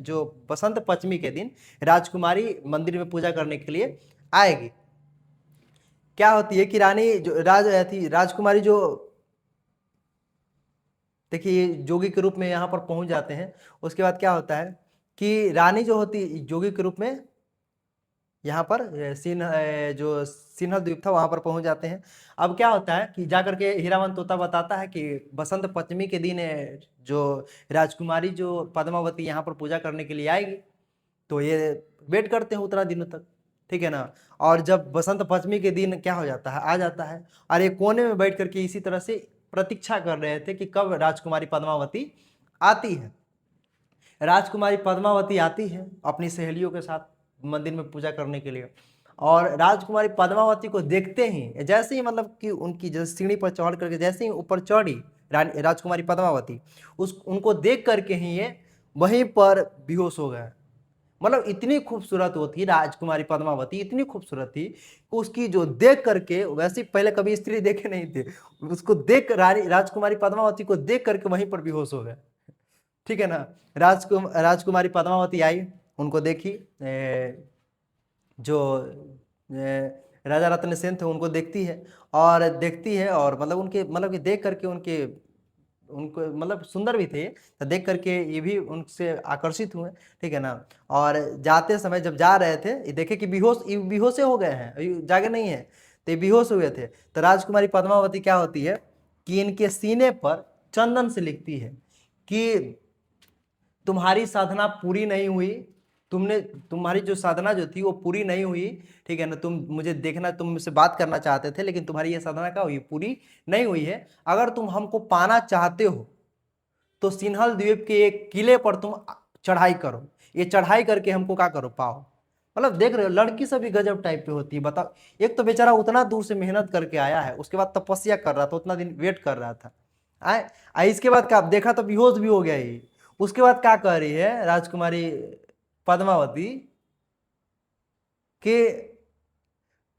Speaker 1: जो बसंत पंचमी के दिन राजकुमारी मंदिर में पूजा करने के लिए आएगी। क्या होती है कि रानी जो राजकुमारी जो देखिए जोगी के रूप में यहाँ पर पहुंच जाते हैं। उसके बाद क्या होता है कि रानी जो होती जोगी के रूप में यहाँ पर जो सिन्हा द्वीप था वहां पर पहुंच जाते हैं। अब क्या होता है कि जाकर के हीरामन तोता बताता है कि बसंत पंचमी के दिन जो राजकुमारी जो पद्मावती यहाँ पर पूजा करने के लिए आएगी। तो ये वेट करते हैं उतना दिनों तक। ठीक है ना, और जब बसंत पंचमी के दिन क्या हो जाता है, आ जाता है, और एक कोने में बैठ करके इसी तरह से प्रतीक्षा कर रहे थे कि कब राजकुमारी पद्मावती आती है। राजकुमारी पद्मावती आती है अपनी सहेलियों के साथ मंदिर में पूजा करने के लिए, और राजकुमारी पद्मावती को देखते ही जैसे ही मतलब कि उनकी जैसे सीढ़ी पर चढ़ करके जैसे ही ऊपर चढ़ी राजकुमारी पद्मावती, उनको देख करके ही ये वहीं पर बेहोश हो गए। मतलब इतनी खूबसूरत वो थी राजकुमारी पद्मावती, इतनी खूबसूरत थी कि उसकी जो देख करके, वैसे पहले कभी स्त्री देखे नहीं थे, उसको देख राजकुमारी पद्मावती को देख करके वहीं पर बेहोश हो गए। ठीक है ना, राजकुमारी पद्मावती आई, उनको देखी, जो राजा रत्न सेन थे उनको देखती है और मतलब उनके मतलब कि देख करके उनको मतलब सुंदर भी थे, तो देख करके ये भी उनसे आकर्षित हुए। ठीक है ना, और जाते समय जब जा रहे थे ये देखे कि बेहोश हो गए हैं, अभी जागे नहीं है, तो ये बेहोश हुए थे। तो राजकुमारी पद्मावती क्या होती है कि इनके सीने पर चंदन से लिखती है कि तुम्हारी साधना पूरी नहीं हुई, तुम्हारी जो साधना जो थी वो पूरी नहीं हुई। ठीक है ना, तुम मुझे देखना, तुम मुझसे बात करना चाहते थे, लेकिन तुम्हारी ये साधना क्या हुई, पूरी नहीं हुई है। अगर तुम हमको पाना चाहते हो तो सिन्हल द्वीप के एक किले पर तुम चढ़ाई करो, ये चढ़ाई करके हमको क्या करो, पाओ। मतलब देख रहे हो लड़की सब भी गजब टाइप पे होती है, बताओ। एक तो बेचारा उतना दूर से मेहनत करके आया है, उसके बाद तपस्या कर रहा था, उतना दिन वेट कर रहा था, इसके बाद क्या देखा तो बेहोश भी हो गया ही। उसके बाद क्या कह रही है राजकुमारी पद्मावती कि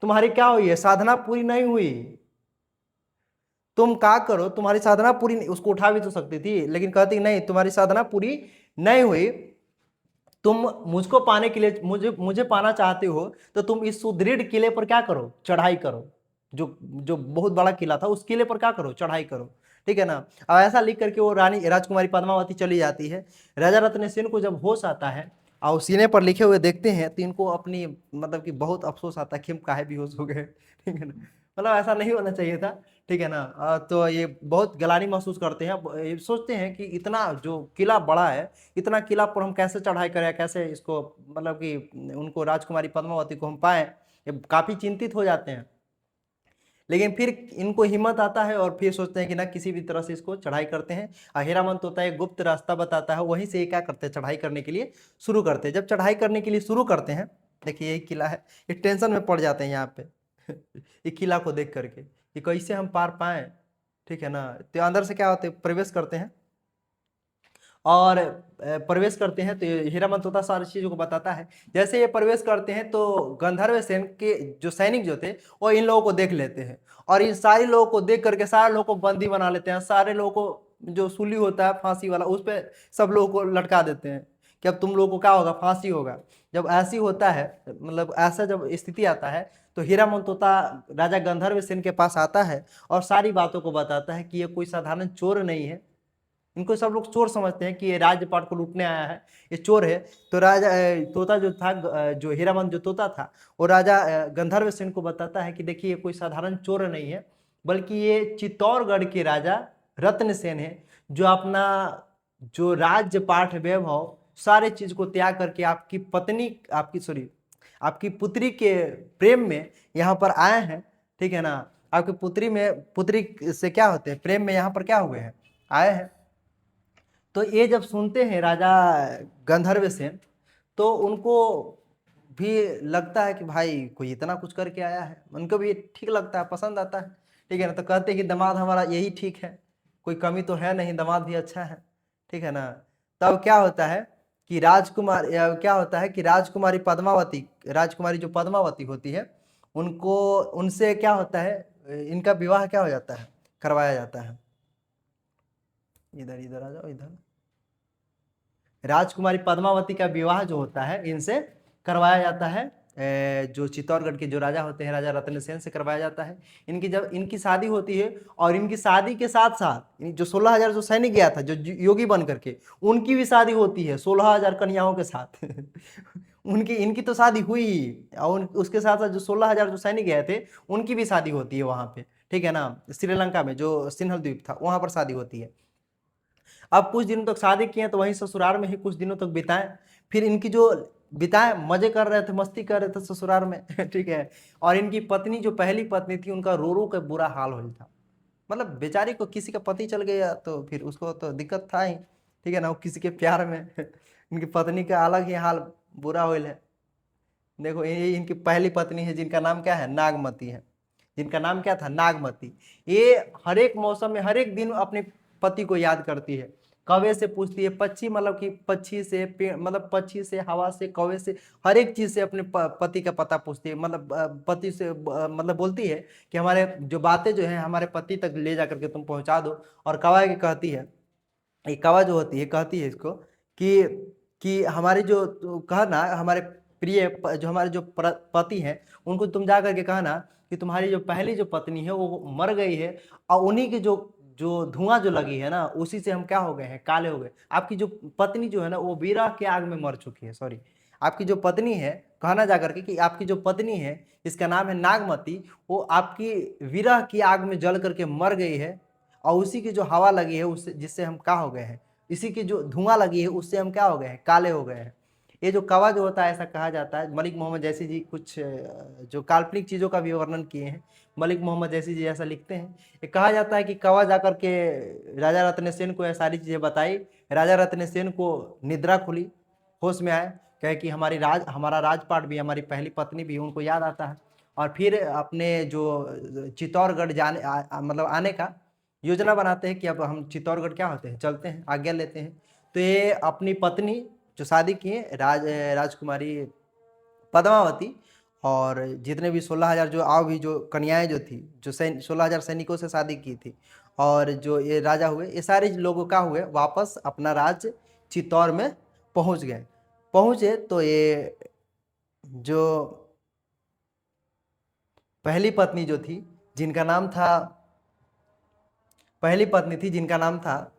Speaker 1: तुम्हारी क्या हुई है, साधना पूरी नहीं हुई, तुम क्या करो, तुम्हारी साधना पूरी नहीं, उसको उठा भी तो सकती थी, लेकिन कहती नहीं तुम्हारी साधना पूरी नहीं हुई, तुम मुझको पाने के लिए मुझे मुझे पाना चाहते हो तो तुम इस सुदृढ़ किले पर क्या करो, चढ़ाई करो, जो जो बहुत बड़ा किला था उस किले पर क्या करो, चढ़ाई करो। ठीक है ना, अब ऐसा लिख करके वो रानी राजकुमारी पद्मावती चली जाती है। राजा रत्न सेन को जब होश आता है और सीने पर लिखे हुए देखते हैं तो इनको अपनी मतलब कि बहुत अफसोस आता है कि हम काहे बेहोश हो गए। ठीक है ना, मतलब ऐसा नहीं होना चाहिए था। ठीक है ना, तो ये बहुत गलानी महसूस करते हैं, ये सोचते हैं कि इतना जो किला बड़ा है, इतना किला पर हम कैसे चढ़ाई करें, कैसे इसको मतलब कि उनको राजकुमारी पद्मावती को हम पाएं, ये काफी चिंतित हो जाते हैं। लेकिन फिर इनको हिम्मत आता है और फिर सोचते हैं कि ना किसी भी तरह से इसको चढ़ाई करते हैं। हीरामन तोता एक गुप्त रास्ता बताता है, वहीं से ये क्या करते हैं, चढ़ाई करने के लिए शुरू करते हैं। जब चढ़ाई करने के लिए शुरू करते हैं, देखिए यही किला है, ये टेंशन में पड़ जाते हैं यहाँ पे ये किला को देख करके कि कैसे हम पार पाए। ठीक है ना, तो अंदर से क्या होते प्रवेश करते हैं और प्रवेश करते हैं तो ये हीरामन तोता सारी चीजों को बताता है। जैसे ये प्रवेश करते हैं तो गंधर्व सेन के जो सैनिक जो थे वो इन लोगों को देख लेते हैं, और इन सारे लोगों को देख करके सारे लोगों को बंदी बना लेते हैं। सारे लोगों को जो सूली होता है फांसी वाला उस पे सब लोगों को लटका देते हैं कि अब तुम लोगों को क्या होगा, फांसी होगा। जब ऐसी होता है, मतलब ऐसा जब स्थिति आता है, तो हीरामन तोता राजा गंधर्व सेन के पास आता है और सारी बातों को बताता है कि ये कोई साधारण चोर नहीं है। इनको सब लोग चोर समझते हैं कि ये राज्यपाट को लूटने आया है, ये चोर है। तो राजा तोता जो था, जो हीरामन जो तोता था, वो राजा गंधर्व सेन को बताता है कि देखिए ये कोई साधारण चोर नहीं है, बल्कि ये चित्तौड़गढ़ के राजा रत्नसेन है, जो अपना जो राज्यपाठ वैभव सारे चीज को त्याग करके आपकी पत्नी, आपकी सॉरी आपकी पुत्री के प्रेम में यहाँ पर आए हैं। ठीक है ना, आपकी पुत्री से क्या होते हैं, प्रेम में यहाँ पर क्या हुए हैं, आए हैं। तो ये जब सुनते हैं राजा गंधर्व सेन, तो उनको भी लगता है कि भाई कोई इतना कुछ करके आया है, उनको भी ठीक लगता है, पसंद आता है। ठीक है ना, तो कहते हैं कि दामाद हमारा यही ठीक है, कोई कमी तो है नहीं, दामाद भी अच्छा है। ठीक है ना, तब क्या होता है कि राजकुमारी पद्मावती, राजकुमारी जो पद्मावती होती है, उनको उनसे क्या होता है, इनका विवाह क्या हो जाता है, करवाया जाता है। इधर इधर आ जाओ, इधर। राजकुमारी पद्मावती का विवाह जो होता है इनसे करवाया जाता है, जो चित्तौड़गढ़ के जो राजा होते हैं, राजा रत्नसेन से करवाया जाता है। जब इनकी शादी होती है, और इनकी शादी के साथ साथ जो 16,000 जो सैनिक गया था जो योगी बन करके, उनकी भी शादी होती है 16,000 कन्याओं के साथ उनकी इनकी तो शादी हुई, और उसके साथ साथ जो 16,000 जो सैनिक गए थे उनकी भी शादी होती है वहां पे। ठीक है ना, श्रीलंका में जो सिन्हल द्वीप था वहां पर शादी होती है। अब कुछ दिनों तक शादी किए तो वहीं ससुराल में ही कुछ दिनों तक बिताए। फिर इनकी जो बिताए, मजे कर रहे थे, मस्ती कर रहे थे ससुराल में ठीक है। और इनकी पत्नी, जो पहली पत्नी थी, उनका रो रो के बुरा हाल हो था। मतलब बेचारी को किसी का पति चल गया तो फिर उसको तो दिक्कत था ही। ठीक है ना, वो किसी के प्यार में इनकी पत्नी का अलग ही हाल बुरा हो है। देखो ये इनकी पहली पत्नी है, जिनका नाम क्या है, नागमती है। जिनका नाम क्या था, नागमती। ये हर एक मौसम में, हर एक दिन अपने पति को याद करती है। कौवे से पूछती है, पक्षी मतलब कि पक्षी से, मतलब पक्षी से, हवा से, कौवे से, हर एक चीज से अपने पति का पता पूछती है। मतलब पति से मतलब बोलती है कि हमारे जो बातें जो है हमारे पति तक ले जा करके तुम पहुंचा दो। और कौवा की कहती है, ये कौवा जो होती है कहती है इसको कि हमारे जो कहना, हमारे प्रिय जो हमारे जो पति हैं, उनको तुम जा करके कहना कि तुम्हारी जो पहली जो पत्नी है वो मर गई है, और उन्हीं की जो जो धुआं जो लगी है ना, उसी से हम क्या हो गए हैं, काले हो गए। आपकी जो पत्नी जो है ना वो विरह के आग में मर चुकी है। सॉरी, आपकी जो पत्नी है, कहना जा करके कि आपकी जो पत्नी है, इसका नाम है नागमती, वो आपकी विरह की आग में जल करके मर गई है। और उसी की जो हवा लगी है उससे, जिससे हम क्या हो गए हैं, इसी की जो धुआं लगी है उससे हम क्या हो गए हैं, काले हो गए हैं। ये जो कौवा जो होता है, ऐसा कहा जाता है। मलिक मोहम्मद जैसी जी कुछ जो काल्पनिक चीजों का भी वर्णन किए हैं, मलिक मोहम्मद जैसी जी ऐसा लिखते हैं। ये कहा जाता है कि कौवा जाकर के राजा रत्नसेन को ये सारी चीजें बताई। राजा रत्नसेन को निद्रा खुली, होश में आए, कहे कि हमारा राजपाट भी, हमारी पहली पत्नी भी, उनको याद आता है। और फिर अपने जो चित्तौड़गढ़ मतलब आने का योजना बनाते हैं कि अब हम चित्तौड़गढ़ क्या होते हैं, चलते हैं, आज्ञा लेते हैं। तो ये अपनी पत्नी जो शादी की है, राजकुमारी पद्मावती, और जितने भी 16,000 जो और भी जो कन्याएं जो थी, जो 16,000 सैनिकों से शादी की थी, और जो ये राजा हुए, ये सारे लोगों का हुए वापस अपना राज्य चित्तौड़ में पहुंच गए। पहुंचे तो ये जो पहली पत्नी जो थी, जिनका नाम था, पहली पत्नी थी जिनका नाम था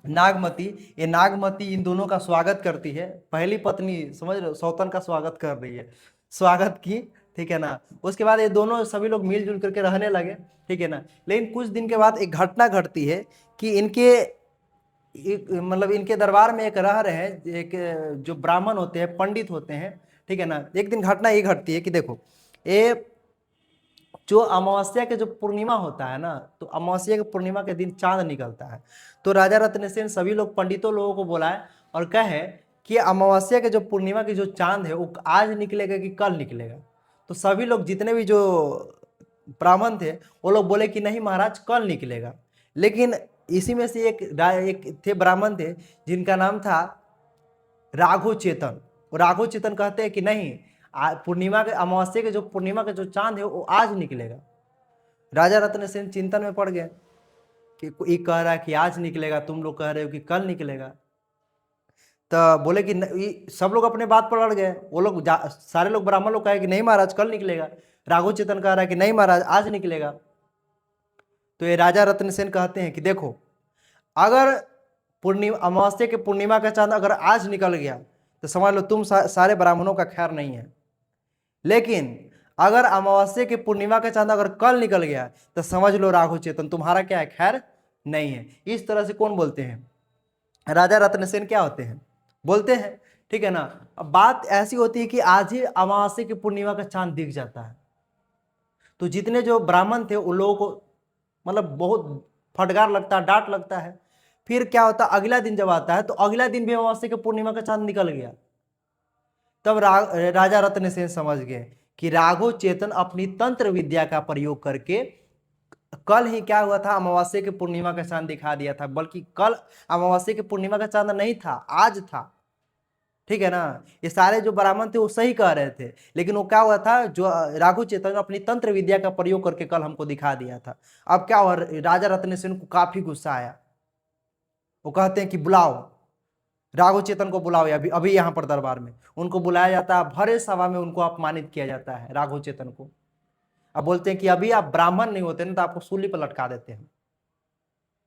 Speaker 1: नागमती, ये नागमती इन दोनों का स्वागत करती है। पहली पत्नी, समझ रहे हो, सौतन का स्वागत कर रही है, स्वागत की। ठीक है ना, उसके बाद ये दोनों सभी लोग मिलजुल करके रहने लगे। ठीक है ना, लेकिन कुछ दिन के बाद एक घटना घटती है कि मतलब इनके दरबार में एक रह रहे हैं, एक जो ब्राह्मण होते हैं, पंडित होते हैं। ठीक है ना, एक दिन घटना ये घटती है कि देखो, ये जो अमावस्या के जो पूर्णिमा होता है ना, तो अमावस्या के पूर्णिमा के दिन चांद निकलता है। तो राजा रत्नसेन सभी लोग पंडितों लोगों को बुलाए और कहे कि अमावस्या के जो पूर्णिमा की जो चांद है वो आज निकलेगा कि कल निकलेगा। तो सभी लोग, जितने भी जो ब्राह्मण थे, वो लोग बोले कि नहीं महाराज, कल निकलेगा। लेकिन इसी में से एक थे ब्राह्मण थे जिनका नाम था राघो चेतन। राघो चेतन कहते हैं कि नहीं, पूर्णिमा के अमावस्या के जो पूर्णिमा का जो चांद है वो आज निकलेगा। राजा रत्न सेन चिंतन में पड़ गए कि कोई कह रहा है कि आज निकलेगा, तुम लोग कह रहे हो कि कल निकलेगा। तो बोले कि सब लोग अपने बात पर अड़ गए। वो लोग सारे लोग ब्राह्मण लोग कहे कि नहीं महाराज कल निकलेगा। राघो चेतन कह रहा है कि नहीं महाराज आज निकलेगा। तो ये राजा रत्न सेन कहते हैं कि देखो, अगर पूर्णिमा अमावस्या के पूर्णिमा का चांद अगर आज निकल गया तो समझ लो तुम सारे ब्राह्मणों का खैर नहीं है, लेकिन अगर अमावस्या के पूर्णिमा का चांद अगर कल निकल गया तो समझ लो राघो चेतन तुम्हारा क्या है, खैर नहीं है। इस तरह से कौन बोलते हैं? राजा रत्न सेन क्या होते हैं, बोलते हैं। ठीक है ना। अब बात ऐसी होती है कि आज ही अमावस्या की पूर्णिमा का चांद दिख जाता है, तो जितने जो ब्राह्मण थे उन लोगों को मतलब बहुत फटकार लगता है, डांट लगता है। फिर क्या होता है, अगला दिन जब आता है तो अगला दिन भी अमावस्या की पूर्णिमा का चांद निकल गया। तब राजा रत्न सेन समझ गए कि राघो चेतन अपनी तंत्र विद्या का प्रयोग करके कल ही क्या हुआ था, अमावस्या के पूर्णिमा का चांद दिखा दिया था। बल्कि कल अमावस्या के पूर्णिमा का चांद नहीं था, आज था। ठीक है ना। ये सारे जो ब्राह्मण थे वो सही कह रहे थे, लेकिन वो क्या हुआ था, जो राघो चेतन अपनी तंत्र विद्या का प्रयोग करके कल हमको दिखा दिया था। अब क्या हुआ, राजा रत्न सेन को काफी गुस्सा आया। वो कहते हैं कि बुलाओ राघो चेतन को, बुलाओ अभी अभी यहाँ पर दरबार में। उनको बुलाया जाता है, भरे सभा में उनको अपमानित किया जाता है राघो चेतन को। अब बोलते हैं कि अभी आप ब्राह्मण नहीं होते ना तो आपको सूली पर लटका देते हैं।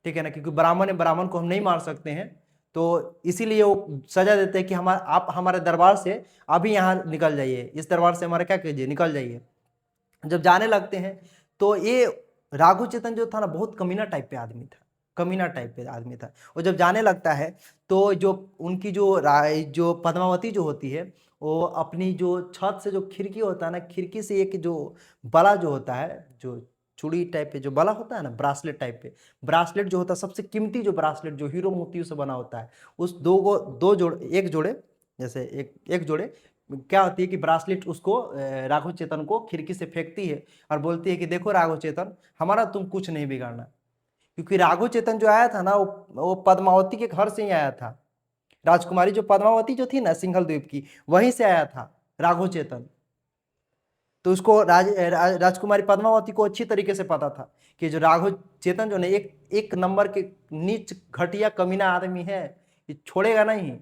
Speaker 1: ठीक है ना, क्योंकि ब्राह्मण है, ब्राह्मण को हम नहीं मार सकते हैं, तो इसीलिए वो सजा देते हैं कि आप हमारे दरबार से अभी यहाँ निकल जाइए, इस दरबार से हमारे क्या कीजिए, निकल जाइए। जब जाने लगते हैं तो ये राघो चेतन जो था ना बहुत कमीना टाइप पे आदमी था, कमीना टाइप पे आदमी था। वो जब जाने लगता है तो जो उनकी जो पद्मावती जो होती है, वो अपनी जो छत से जो खिड़की होता है ना, खिड़की से एक जो बला जो होता है, जो चूड़ी टाइप पे जो बला होता है ना, ब्रासलेट टाइप पे, ब्रासलेट जो होता है सबसे कीमती जो ब्रासलेट जो हीरो मोतियों से बना होता है, उस दो जोड़े, एक जोड़े, जैसे एक जोड़े क्या होती है कि ब्रासलेट उसको राघव चेतन को खिड़की से फेंकती है और बोलती है कि देखो राघव चेतन, हमारा तुम कुछ नहीं बिगाड़ना। क्योंकि राघव चेतन जो आया था ना वो पद्मावती के घर से ही आया था। राजकुमारी जो पद्मावती जो थी ना सिंघल द्वीप की, वहीं से आया था राघव चेतन। तो उसको राजकुमारी पद्मावती को अच्छी तरीके से पता था कि जो राघव चेतन जो ने एक नंबर के नीच घटिया कमीना आदमी है, ये छोड़ेगा नहीं।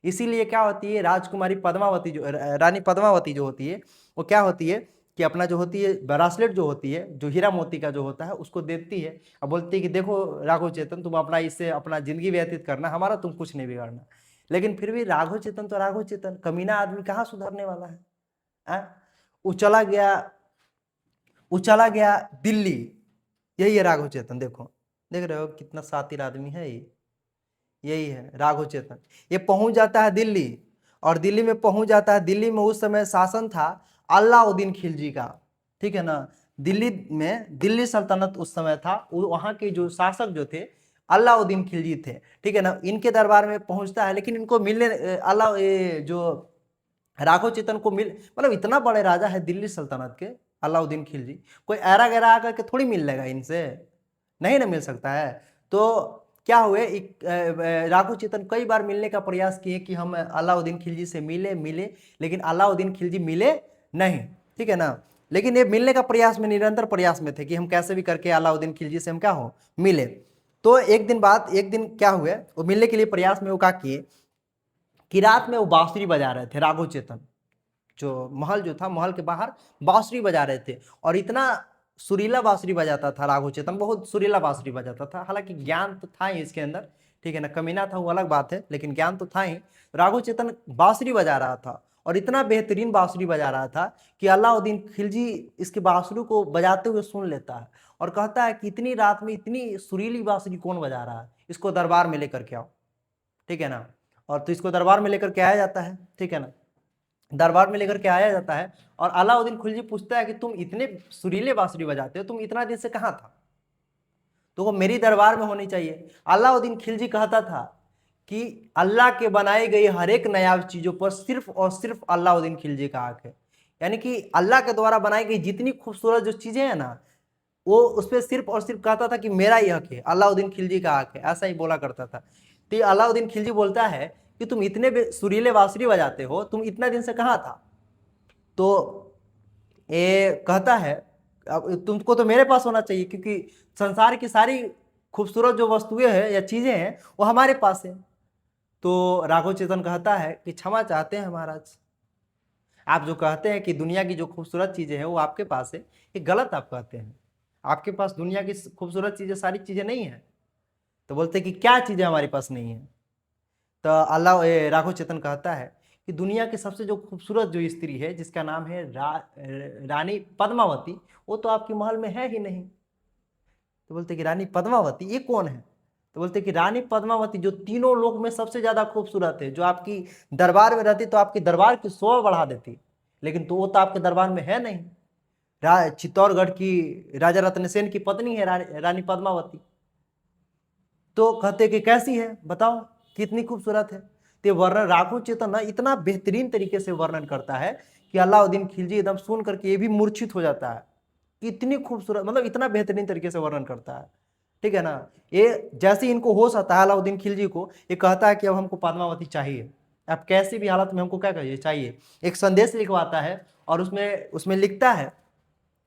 Speaker 1: इसीलिए क्या होती है, राजकुमारी पद्मावती जो रानी पद्मावती जो होती है, वो क्या होती है कि अपना जो होती है ब्रासलेट जो होती है, जो हीरा मोती का जो होता है, उसको देती है और बोलती है कि देखो राघव चेतन, तुम अपना इससे अपना जिंदगी व्यतीत करना, हमारा तुम कुछ नहीं बिगाड़ना। लेकिन फिर भी राघव चेतन तो राघव चेतन, कमीना आदमी कहाँ सुधरने वाला है। वो चला गया, वो चला गया दिल्ली। यही है राघव चेतन, देखो देख रहे हो कितना शातिर आदमी है ये। यही है राघव चेतन। ये पहुंच जाता है दिल्ली, और दिल्ली में पहुंच जाता है। दिल्ली में उस समय शासन था अलाउद्दीन खिलजी का। ठीक है ना। दिल्ली में दिल्ली सल्तनत उस समय था, वहां के जो शासक जो थे अलाउद्दीन खिलजी थे। ठीक है ना। इनके दरबार में पहुंचता है, लेकिन इनको मिलने अला जो राघव चेतन को मतलब इतना बड़े राजा है दिल्ली सल्तनत के अलाउद्दीन खिलजी, कोई ऐरा गैरा आकर के थोड़ी मिल लेगा इनसे, नहीं ना मिल सकता है। तो क्या हुए, राघव चेतन कई बार मिलने का प्रयास किए कि हम अलाउद्दीन खिलजी से मिले मिले, लेकिन अलाउद्दीन खिलजी मिले नहीं। ठीक है ना। लेकिन ये मिलने का प्रयास में, निरंतर प्रयास में थे कि हम कैसे भी करके अलाउद्दीन खिलजी से हम क्या हो मिले। तो एक दिन क्या हुए, वो मिलने के लिए प्रयास में वो क्या किए कि रात में वो बांसुरी बजा रहे थे राघव चेतन। जो महल जो था, महल के बाहर बांसुरी बजा रहे थे, और इतना सुरीला बांसुरी बजाता था राघव चेतन, बहुत सुरीला बांसुरी बजाता था। हालांकि ज्ञान तो था ही इसके अंदर, ठीक है ना, कमीना था वो अलग बात है, लेकिन ज्ञान तो था ही। राघव चेतन बांसुरी बजा रहा था, और इतना बेहतरीन बांसुरी बजा रहा था कि अलाउद्दीन खिलजी इसके बांसुरी को बजाते हुए सुन लेता है और कहता है कि इतनी रात में इतनी सुरीली बांसुरी कौन बजा रहा है, इसको दरबार में लेकर के आओ। ठीक है ना। और तो इसको दरबार में लेकर के आया जाता है। ठीक है ना। दरबार में लेकर के आया जाता है, और अलाउद्दीन खिलजी पूछता है कि तुम इतने सुरीले बांसुरी बजाते हो, तुम इतना दिन से कहाँ था, तो वो मेरी दरबार में होनी चाहिए। अलाउद्दीन खिलजी कहता था कि अल्लाह के बनाई गई हर एक नायाब चीजों पर सिर्फ और सिर्फ अलाउद्दीन खिलजी का हक है। यानी कि अल्लाह के द्वारा बनाई गई जितनी खूबसूरत जो चीजें हैं ना, वो उस पर सिर्फ और सिर्फ कहता था कि मेरा ही हक है, अलाउद्दीन खिलजी का हक है, ऐसा ही बोला करता था। तो ये अलाउद्दीन खिलजी बोलता है कि तुम इतने सुरीले बांसुरी बजाते हो, तुम इतना दिन से कहाँ था? तो ये कहता है अब तुमको तो मेरे पास होना चाहिए, क्योंकि संसार की सारी खूबसूरत जो वस्तुएं हैं या चीजें हैं वो हमारे पास है। तो राघव चेतन कहता है कि क्षमा चाहते हैं महाराज, आप जो कहते हैं कि दुनिया की जो खूबसूरत चीजें हैं वो आपके पास है, ये गलत आप कहते हैं। आपके पास दुनिया की खूबसूरत चीजें, सारी चीजें नहीं है। तो बोलते हैं कि क्या चीजें हमारे पास नहीं है? तो राघव चेतन कहता है कि दुनिया की सबसे जो खूबसूरत जो स्त्री है, जिसका नाम है रानी पद्मावती, वो तो आपके महल में है ही नहीं। तो बोलते कि रानी पद्मावती ये कौन है? तो बोलते कि रानी पद्मावती जो तीनों लोक में सबसे ज्यादा खूबसूरत है, जो आपकी दरबार में रहती तो आपकी दरबार की शोभा बढ़ा देती, लेकिन तो वो तो आपके दरबार में है नहीं। चित्तौड़गढ़ की राजा रत्नसेन की पत्नी है रानी पद्मावती। तो कहते कि कैसी है बताओ, कितनी खूबसूरत है? तो वर्णन राघव चेतन ना इतना बेहतरीन तरीके से वर्णन करता है कि अलाउद्दीन खिलजी एकदम सुन करके ये भी मूर्छित हो जाता है। इतनी खूबसूरत, मतलब इतना बेहतरीन तरीके से वर्णन करता है, ठीक है ना। ये जैसे ही इनको होश आता है अलाउद्दीन खिलजी को, ये कहता है कि अब हमको पद्मावती चाहिए, अब कैसी भी हालत में हमको क्या चाहिए। एक संदेश लिखवाता है और उसमें उसमें लिखता है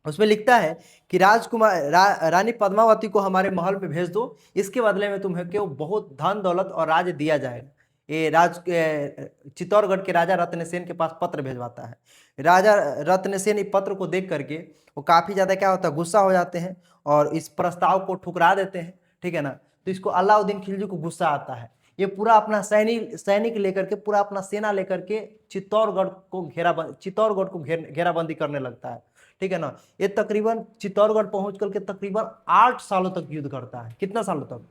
Speaker 1: उसमें लिखता है कि रानी पद्मावती को हमारे महल में भेज दो, इसके बदले में तुम्हें क्यों बहुत धन दौलत और राज्य दिया जाएगा। ये चित्तौड़गढ़ के राजा रत्नसेन के पास पत्र भेजवाता है। राजा रत्नसेन इस पत्र को देख करके वो काफी ज्यादा क्या होता है, गुस्सा हो जाते हैं और इस प्रस्ताव को ठुकरा देते हैं, ठीक है ना। तो इसको अलाउद्दीन खिलजी को गुस्सा आता है। ये पूरा अपना सैनिक लेकर के, पूरा अपना सेना लेकर के चित्तौड़गढ़ को घेराबंदी करने लगता है, ठीक है ना। ये तकरीबन चित्तौड़गढ़ पहुंच करके तकरीबन 8 सालों तक युद्ध करता है। कितना सालों तक?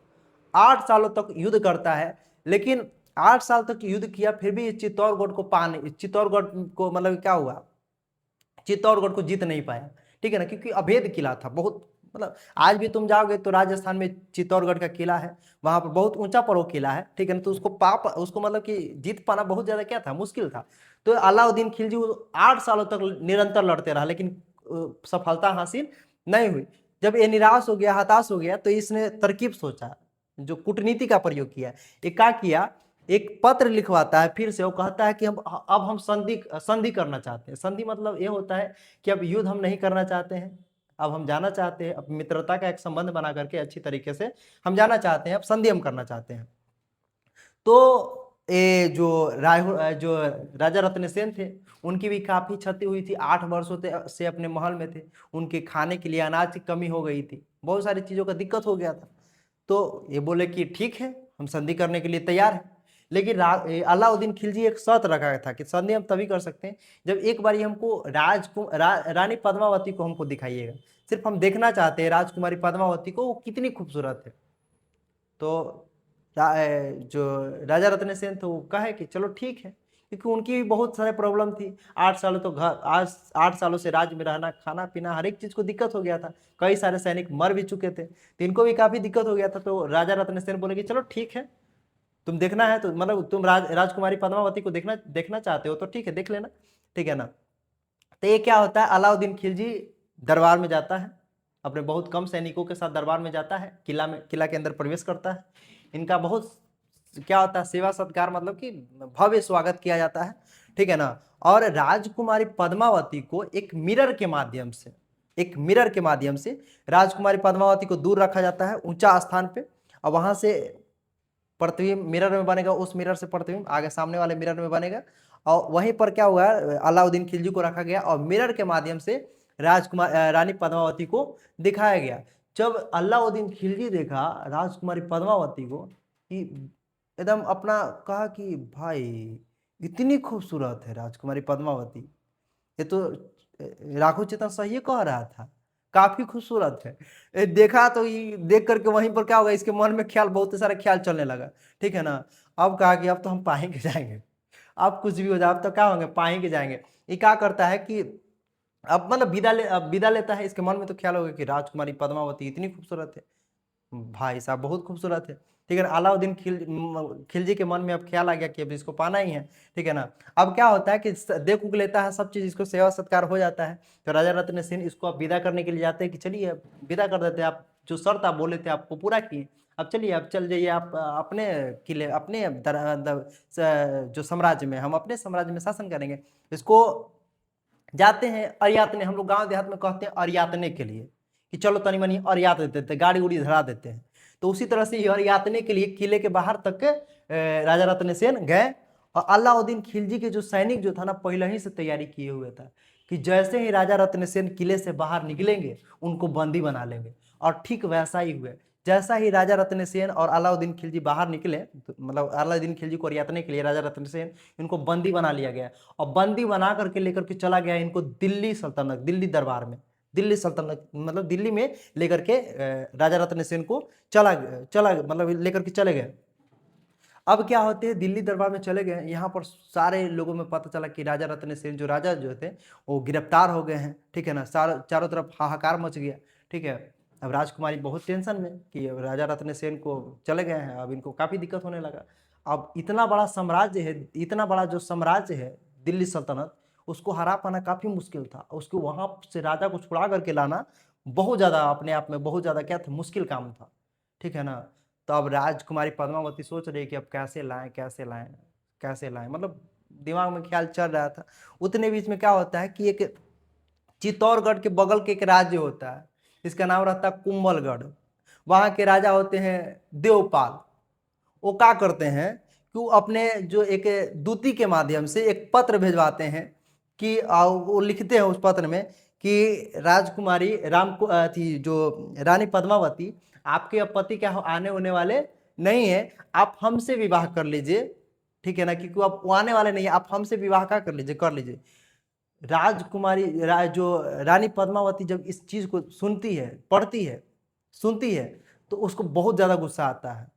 Speaker 1: 8 सालों तक युद्ध करता है। लेकिन 8 साल तक युद्ध किया, फिर भी चित्तौड़गढ़ को मतलब क्या हुआ, चित्तौड़गढ़ को जीत नहीं पाया, ठीक है ना, क्योंकि अभेद किला था बहुत। मतलब आज भी तुम जाओगे तो राजस्थान में चित्तौड़गढ़ का किला है, वहां पर बहुत ऊंचा पर वो किला है, ठीक है ना। तो उसको मतलब कि जीत पाना बहुत ज्यादा क्या था, मुश्किल था। तो अलाउद्दीन खिलजी 8 सालों तक निरंतर लड़ते रहा, लेकिन सफलता हासिल नहीं हुई। जब ये निराश हो गया, हताश हो गया, तो इसने तरकीब सोचा, जो कूटनीति का प्रयोग किया। ये क्या किया, एक पत्र लिखवाता है फिर से, वो कहता है कि अब हम संधि करना चाहते हैं। संधि मतलब ये होता है कि अब युद्ध हम नहीं करना चाहते हैं, अब हम जाना चाहते हैं, अब मित्रता का एक संबंध बना करके अच्छी तरीके से हम जाना चाहते हैं, अब संधि हम करना चाहते हैं। तो ये जो राजा रत्नसेन थे, उनकी भी काफी क्षति हुई थी। 8 वर्षों से अपने महल में थे, उनके खाने के लिए अनाज की कमी हो गई थी, बहुत सारी चीजों का दिक्कत हो गया था। तो ये बोले कि ठीक है, हम संधि करने के लिए तैयार हैं। लेकिन अलाउद्दीन खिलजी एक शर्त रखा था कि संधि हम तभी कर सकते हैं जब एक बार हमको रानी पद्मावती को हमको दिखाइएगा। सिर्फ हम देखना चाहते हैं राजकुमारी पद्मावती को, वो कितनी खूबसूरत है। तो जो राजा रत्नसेन थे वो कहे कि चलो ठीक है, क्योंकि उनकी भी बहुत सारे प्रॉब्लम थी। 8 सालों तो घर आज 8 सालों से राज्य में रहना, खाना पीना हर एक चीज को दिक्कत हो गया था। कई सारे सैनिक मर भी चुके थे, तो इनको भी काफी दिक्कत हो गया था। तो राजा रत्नसेन बोले कि चलो ठीक है, तुम देखना है तो मतलब तुम राजकुमारी पद्मावती को देखना देखना चाहते हो तो ठीक है, देख लेना, ठीक है ना। तो ये क्या होता है, अलाउद्दीन खिलजी दरबार में जाता है, अपने बहुत कम सैनिकों के साथ दरबार में जाता है, किला के अंदर प्रवेश करता है। इनका बहुत क्या होता है, सेवा सत्कार, मतलब कि भव्य स्वागत किया जाता है, ठीक है ना। और राजकुमारी पद्मावती को एक मिरर के माध्यम से राजकुमारी पद्मावती को दूर रखा जाता है ऊंचा स्थान पे, और वहां से प्रतिबिंब मिरर में बनेगा, उस मिरर से प्रतिबिंब आगे सामने वाले मिरर में बनेगा। और वहीं पर क्या हुआ, अलाउद्दीन खिलजी को रखा गया और मिरर के माध्यम से रानी पद्मावती को दिखाया गया। जब अलाउद्दीन खिलजी देखा राजकुमारी पद्मावती को, कि एकदम अपना कहा कि भाई इतनी खूबसूरत है राजकुमारी पद्मावती, ये तो राघव चेतन सही कह रहा था, काफी खूबसूरत है। देखा तो ये देख करके वहीं पर क्या होगा, इसके मन में ख्याल, बहुत सारे ख्याल चलने लगा, ठीक है ना। अब कहा कि अब तो हम पाएंगे जाएंगे, अब कुछ भी हो जाए, अब तो क्या होंगे, पाएंगे जाएंगे। ये क्या करता है कि अब मतलब अब विदा लेता है। इसके मन में तो ख्याल होगा कि राजकुमारी पद्मावती इतनी खूबसूरत है, भाई साहब बहुत खूबसूरत है। ठीक है ना। अलाउद्दीन खिलजी के मन में अब ख्याल आ गया कि अब इसको पाना ही है, ठीक है ना। अब क्या होता है कि देख उग लेता है सब चीज, इसको सेवा सत्कार हो जाता है। तो राजा रत्न सेन इसको अब विदा करने के लिए जाते हैं कि चलिए अब विदा कर देते हैं, आप जो शर्त आप बोले थे आपको पूरा किए, अब चलिए अब चल जाइए आप अपने किले, अपने जो साम्राज्य में, हम अपने साम्राज्य में शासन करेंगे। इसको जाते हैं अरियातने, हम लोग गांव देहात में कहते हैं अरियातने के लिए, कि चलो तनी मनी अरियात देते, गाड़ी उड़ी धरा देते हैं। तो उसी तरह से अरियातने के लिए किले के बाहर तक राजा रत्न सेन गए। और अलाउद्दीन खिलजी के जो सैनिक जो था ना, पहले ही से तैयारी किए हुए था कि जैसे ही राजा रत्न सेन किले से बाहर निकलेंगे उनको बंदी बना लेंगे। और ठीक वैसा ही हुआ। जैसा ही राजा रत्न सेन और अलाउद्दीन खिलजी बाहर निकले, तो मतलब अलाउद्दीन खिलजी को अरियातने के लिए राजा रत्न सेन, इनको बंदी बना लिया गया और बंदी बना करके लेकर के चला गया इनको दिल्ली सल्तनत, दिल्ली दरबार में, दिल्ली सल्तनत मतलब दिल्ली में लेकर के राजा रत्न सेन को चला चला मतलब लेकर के चले गए। अब क्या होते हैं, दिल्ली दरबार में चले गए, यहाँ पर सारे लोगों में पता चला कि राजा रत्न सेन जो राजा जो थे वो गिरफ्तार हो गए हैं, ठीक है ना। चारों तरफ हाहाकार मच गया, ठीक है। अब राजकुमारी बहुत टेंशन में कि राजा रत्न सेन को चले गए हैं, अब इनको काफ़ी दिक्कत होने लगा। अब इतना बड़ा साम्राज्य है, इतना बड़ा जो साम्राज्य है दिल्ली सल्तनत, उसको हरा पाना काफ़ी मुश्किल था। उसको वहाँ से राजा को छुड़ा करके लाना बहुत ज़्यादा अपने आप में बहुत ज़्यादा क्या था, मुश्किल काम था, ठीक है ना। तो अब राजकुमारी पद्मावती सोच रही कि अब कैसे लाएं कैसे लाएं कैसे लाएं, मतलब दिमाग में ख्याल चल रहा था। उतने बीच में क्या होता है कि एक चित्तौड़गढ़ के बगल के एक राज्य होता है, इसका नाम रहता है कुंभलगढ़। वहाँ के राजा होते हैं देवपाल। वो क्या करते हैं कि वो अपने जो एक दूती के माध्यम से एक पत्र भेजवाते हैं कि वो लिखते हैं उस पत्र में कि राजकुमारी राम को थी जो रानी पद्मावती, आपके अब पति क्या आने होने वाले नहीं है, आप हमसे विवाह कर लीजिए, ठीक है ना, क्योंकि आप वो आने वाले नहीं है, आप हमसे विवाह का कर लीजिए। राजकुमारी जो रानी पद्मावती जब इस चीज को सुनती है, पढ़ती है, सुनती है, तो उसको बहुत ज्यादा गुस्सा आता है।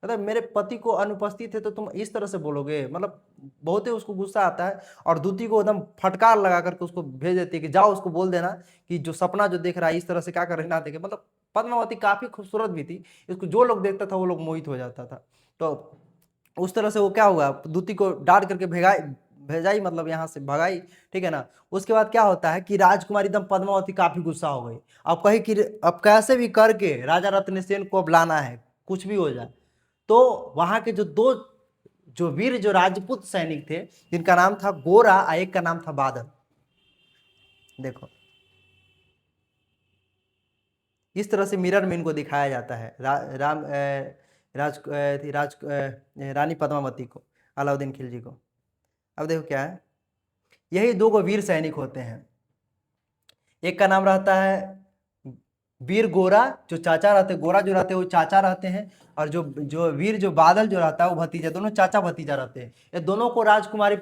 Speaker 1: मतलब मेरे पति को अनुपस्थित है तो तुम इस तरह से बोलोगे, मतलब बहुत ही उसको गुस्सा आता है। और दूती को एकदम फटकार लगा करके उसको भेज देती है कि जाओ उसको बोल देना कि जो सपना जो देख रहा है इस तरह से क्या कर रहे ना देखे। मतलब पद्मावती काफी खूबसूरत भी थी, इसको जो लोग देखता था वो लोग मोहित हो जाता था। तो उस तरह से वो क्या हुआ, दूती को डांट करके भेजाई, मतलब यहाँ से भगाई, ठीक है ना। उसके बाद क्या होता है कि राजकुमारी एकदम पद्मावती काफी गुस्सा हो गई। अब कही कि अब कैसे भी करके राजा रत्न सेन को अब लाना है, कुछ भी हो जाए। तो वहां के जो दो जो वीर जो राजपूत सैनिक थे, जिनका नाम था गोरा और एक का नाम था बादल, देखो इस तरह से मिरर में इनको दिखाया जाता है रानी पद्मावती को, अलाउद्दीन खिलजी को। अब देखो क्या है, यही दो को वीर सैनिक होते हैं। एक का नाम रहता है वीर गोरा, जो चाचा रहते, गोरा जो रहते हैं वो चाचा रहते हैं, और जो जो वीर जो बादल जो रहता है वो भतीजा, दोनों चाचा भतीजा रहते हैं। ये दोनों को राजकुमारी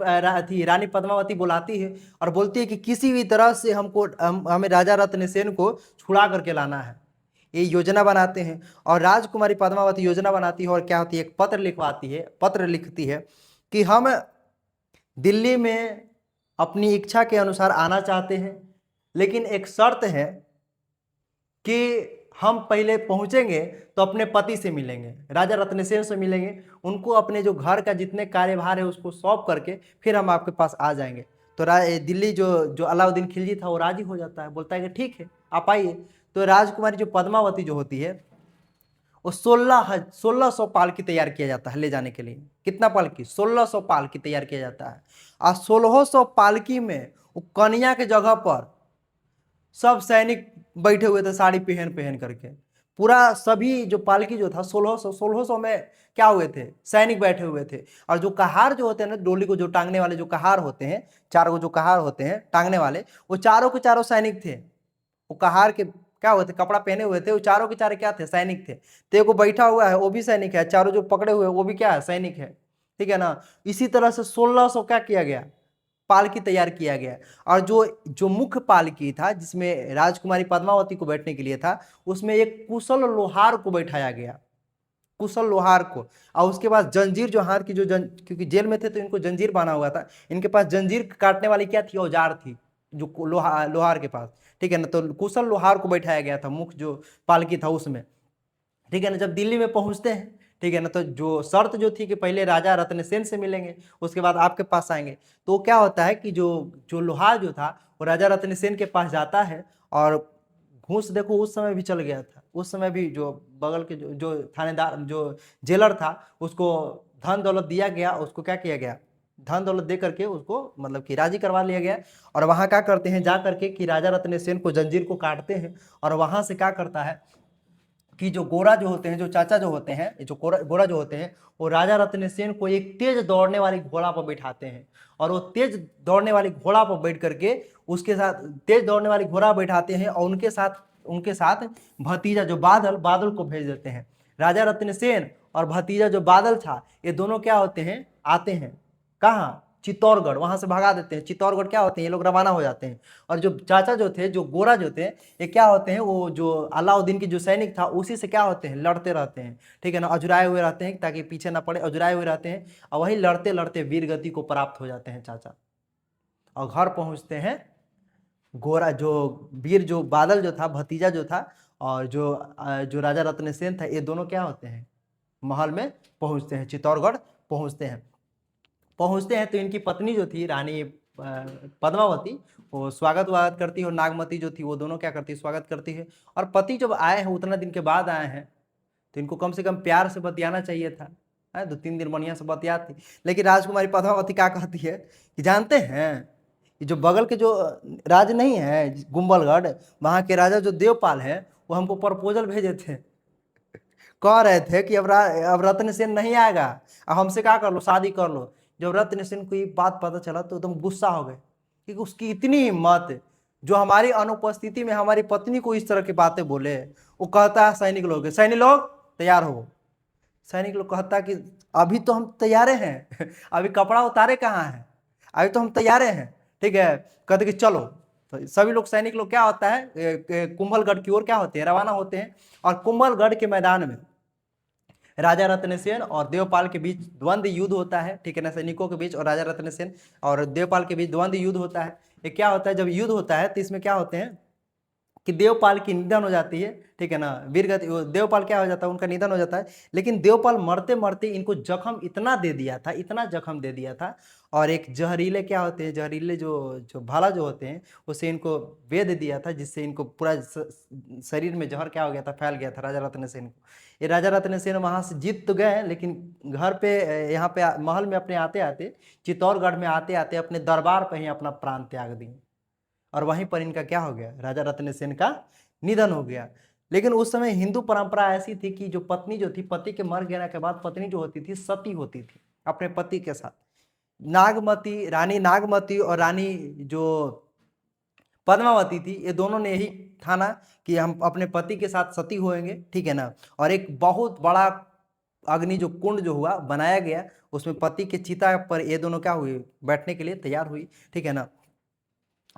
Speaker 1: रानी पद्मावती बुलाती है और बोलती है कि किसी भी तरह से हमें राजा रत्न सेन को छुड़ा करके लाना है। ये योजना बनाते हैं और राजकुमारी पद्मावती योजना बनाती है और क्या होती है, एक पत्र लिखवाती है, पत्र लिखती है कि हम दिल्ली में अपनी इच्छा के अनुसार आना चाहते हैं, लेकिन एक शर्त है कि हम पहले पहुंचेंगे तो अपने पति से मिलेंगे, राजा रत्नसेन से मिलेंगे, उनको अपने जो घर का जितने कार्यभार है उसको सौंप करके फिर हम आपके पास आ जाएंगे। तो दिल्ली जो जो अलाउद्दीन खिलजी था वो राजी हो जाता है, बोलता है कि ठीक है आप आइए। तो राजकुमारी जो पद्मावती जो होती है वो 1600 पालकी तैयार किया जाता है ले जाने के लिए। कितना पालकी? 1600 पालकी तैयार किया जाता है। और 1600 पालकी में वो कन्या के जगह पर सब सैनिक बैठे हुए थे साड़ी पहन पहन करके। पूरा सभी जो पालकी जो था 1600 में क्या हुए थे, सैनिक बैठे हुए थे। और जो कहार जो होते हैं ना, डोली को जो टांगने वाले जो कहार होते हैं, चार जो कहार होते हैं टांगने वाले, वो चारों के चारों सैनिक थे। वो कहार के क्या हुए थे, कपड़ा पहने हुए थे, वो चारों के चारों क्या थे, सैनिक थे। तो एक बैठा हुआ है वो भी सैनिक है, चारों जो पकड़े हुए वो भी क्या है, सैनिक है, ठीक है ना। इसी तरह से 1600 क्या किया गया, पालकी तैयार किया गया। और जो जो मुख्य पालकी था जिसमें राजकुमारी पद्मावती को बैठने के लिए था, उसमें एक कुशल लोहार को बैठाया गया, कुशल लोहार को। और उसके बाद जंजीर जो हाथ की जो क्योंकि जेल में थे तो इनको जंजीर बांधा हुआ था, इनके पास जंजीर काटने वाली क्या थी, औजार थी, जो लोहार के पास, ठीक है ना। तो कुशल लोहार को बैठाया गया था मुख्य जो पालकी था उसमें, ठीक है ना। जब दिल्ली में पहुंचते हैं, ठीक है ना। तो जो शर्त जो थी कि पहले राजा रत्नसेन से मिलेंगे, उसके बाद आपके पास आएंगे। तो क्या होता है कि जो जो लोहार जो था वो राजा रत्नसेन के पास जाता है, और घूस देखो उस समय भी चल गया था। उस समय भी जो बगल के जो थानेदार जो जेलर था उसको धन दौलत दिया गया, उसको क्या किया गया, धन दौलत दे करके उसको मतलब कि राजी करवा लिया गया। और वहां क्या करते हैं जा करके कि राजा रत्नसेन को जंजीर को काटते हैं, और वहां से क्या करता है कि जो गोरा जो होते हैं, जो चाचा जो होते हैं, जो गोरा जो होते हैं, वो राजा रत्नसेन को एक तेज दौड़ने वाली घोड़ा पर बैठाते हैं। और वो तेज दौड़ने वाली घोड़ा पर बैठ करके उसके साथ तेज दौड़ने वाली घोड़ा बैठाते हैं, और उनके साथ भतीजा जो बादल बादल को भेज देते हैं। राजा रत्नसेन और भतीजा जो बादल था, ये दोनों क्या होते हैं, आते हैं कहाँ, चित्तौड़गढ़, वहां से भगा देते हैं। चित्तौड़गढ़ क्या होते हैं, ये लोग रवाना हो जाते हैं। और जो चाचा जो थे, जो गोरा जो थे, ये क्या होते हैं, वो जो अलाउद्दीन की जो सैनिक था उसी से क्या होते हैं, लड़ते रहते हैं, ठीक है ना। अजुराए हुए रहते हैं ताकि पीछे ना पड़े, अजुराए हुए रहते हैं, और वही लड़ते लड़ते वीर गति को प्राप्त हो जाते हैं चाचा। और घर पहुंचते हैं गोरा जो वीर जो बादल जो था, भतीजा जो था, और जो राजा रत्नसेन था, ये दोनों क्या होते हैं, महल में पहुंचते हैं, चित्तौड़गढ़ पहुंचते हैं। तो इनकी पत्नी जो थी रानी पद्मावती, वो स्वागत वागत करती है, और नागमती जो थी वो दोनों क्या करती है, स्वागत करती है। और पति जब आए हैं, उतना दिन के बाद आए हैं, तो इनको कम से कम प्यार से बतियाना चाहिए था, 2-3 दिन बढ़िया से बतियाती। लेकिन राजकुमारी पद्मावती क्या कहती है कि जानते हैं, ये जो बगल के जो राज नहीं है गुम्बलगढ़, वहाँ के राजा जो देवपाल है, वो हमको प्रपोजल भेजे थे, कह रहे थे कि अब रत्नसेन नहीं आएगा, अब हमसे क्या कर लो, शादी कर लो। जब रत्नसेन को ये बात पता चला तो एकदम गुस्सा हो गए कि उसकी इतनी हिम्मत, जो हमारी अनुपस्थिति में हमारी पत्नी को इस तरह की बातें बोले। वो कहता है सैनिक लोग तैयार हो। सैनिक लोग कहता कि अभी तो हम तैयारे हैं अभी कपड़ा उतारे कहाँ हैं, अभी तो हम तैयारे हैं, ठीक है। कहते कि चलो। तो सभी लोग सैनिक लोग क्या होता है, कुंभलगढ़ की ओर क्या होते हैं, रवाना होते हैं। और कुंभलगढ़ के मैदान में राजा रत्नसेन और देवपाल के बीच द्वंद्व युद्ध होता है, ठीक है ना। सैनिकों के बीच और राजा रत्नसेन और देवपाल के बीच द्वंद्व युद्ध होता है। ये क्या होता है, जब युद्ध होता है तो इसमें क्या होते हैं कि देवपाल की निधन हो जाती है, ठीक है ना। वीरगति देवपाल क्या हो जाता है, उनका निधन हो जाता है। लेकिन देवपाल मरते मरते इनको जख्म इतना दे दिया था, इतना जख्म दे दिया था। और एक जहरीले क्या होते हैं, जहरीले जो जो भाला जो होते हैं, उसे इनको वेद दिया था, जिससे इनको पूरा शरीर में जहर क्या हो गया था, फैल गया था राजा रत्नसेन को। ये राजा रत्नसेन वहां से जीत तो गए, लेकिन घर पे यहाँ पे महल में अपने आते आते, चित्तौड़गढ़ में आते आते अपने दरबार पे ही अपना प्राण त्याग दिए। और वहीं पर इनका क्या हो गया, राजा रत्नसेन का निधन हो गया। लेकिन उस समय हिंदू परंपरा ऐसी थी कि जो पत्नी जो थी, पति के मर गए के बाद पत्नी जो होती थी सती होती थी अपने पति के साथ। रानी नागमती और रानी जो पद्मावती थी, ये दोनों ने यही ठाना कि हम अपने पति के साथ सती होएंगे, ठीक है ना। और एक बहुत बड़ा अग्नि जो कुंड जो हुआ बनाया गया, उसमें पति के चिता पर ये दोनों क्या हुई, बैठने के लिए तैयार हुई, ठीक है ना।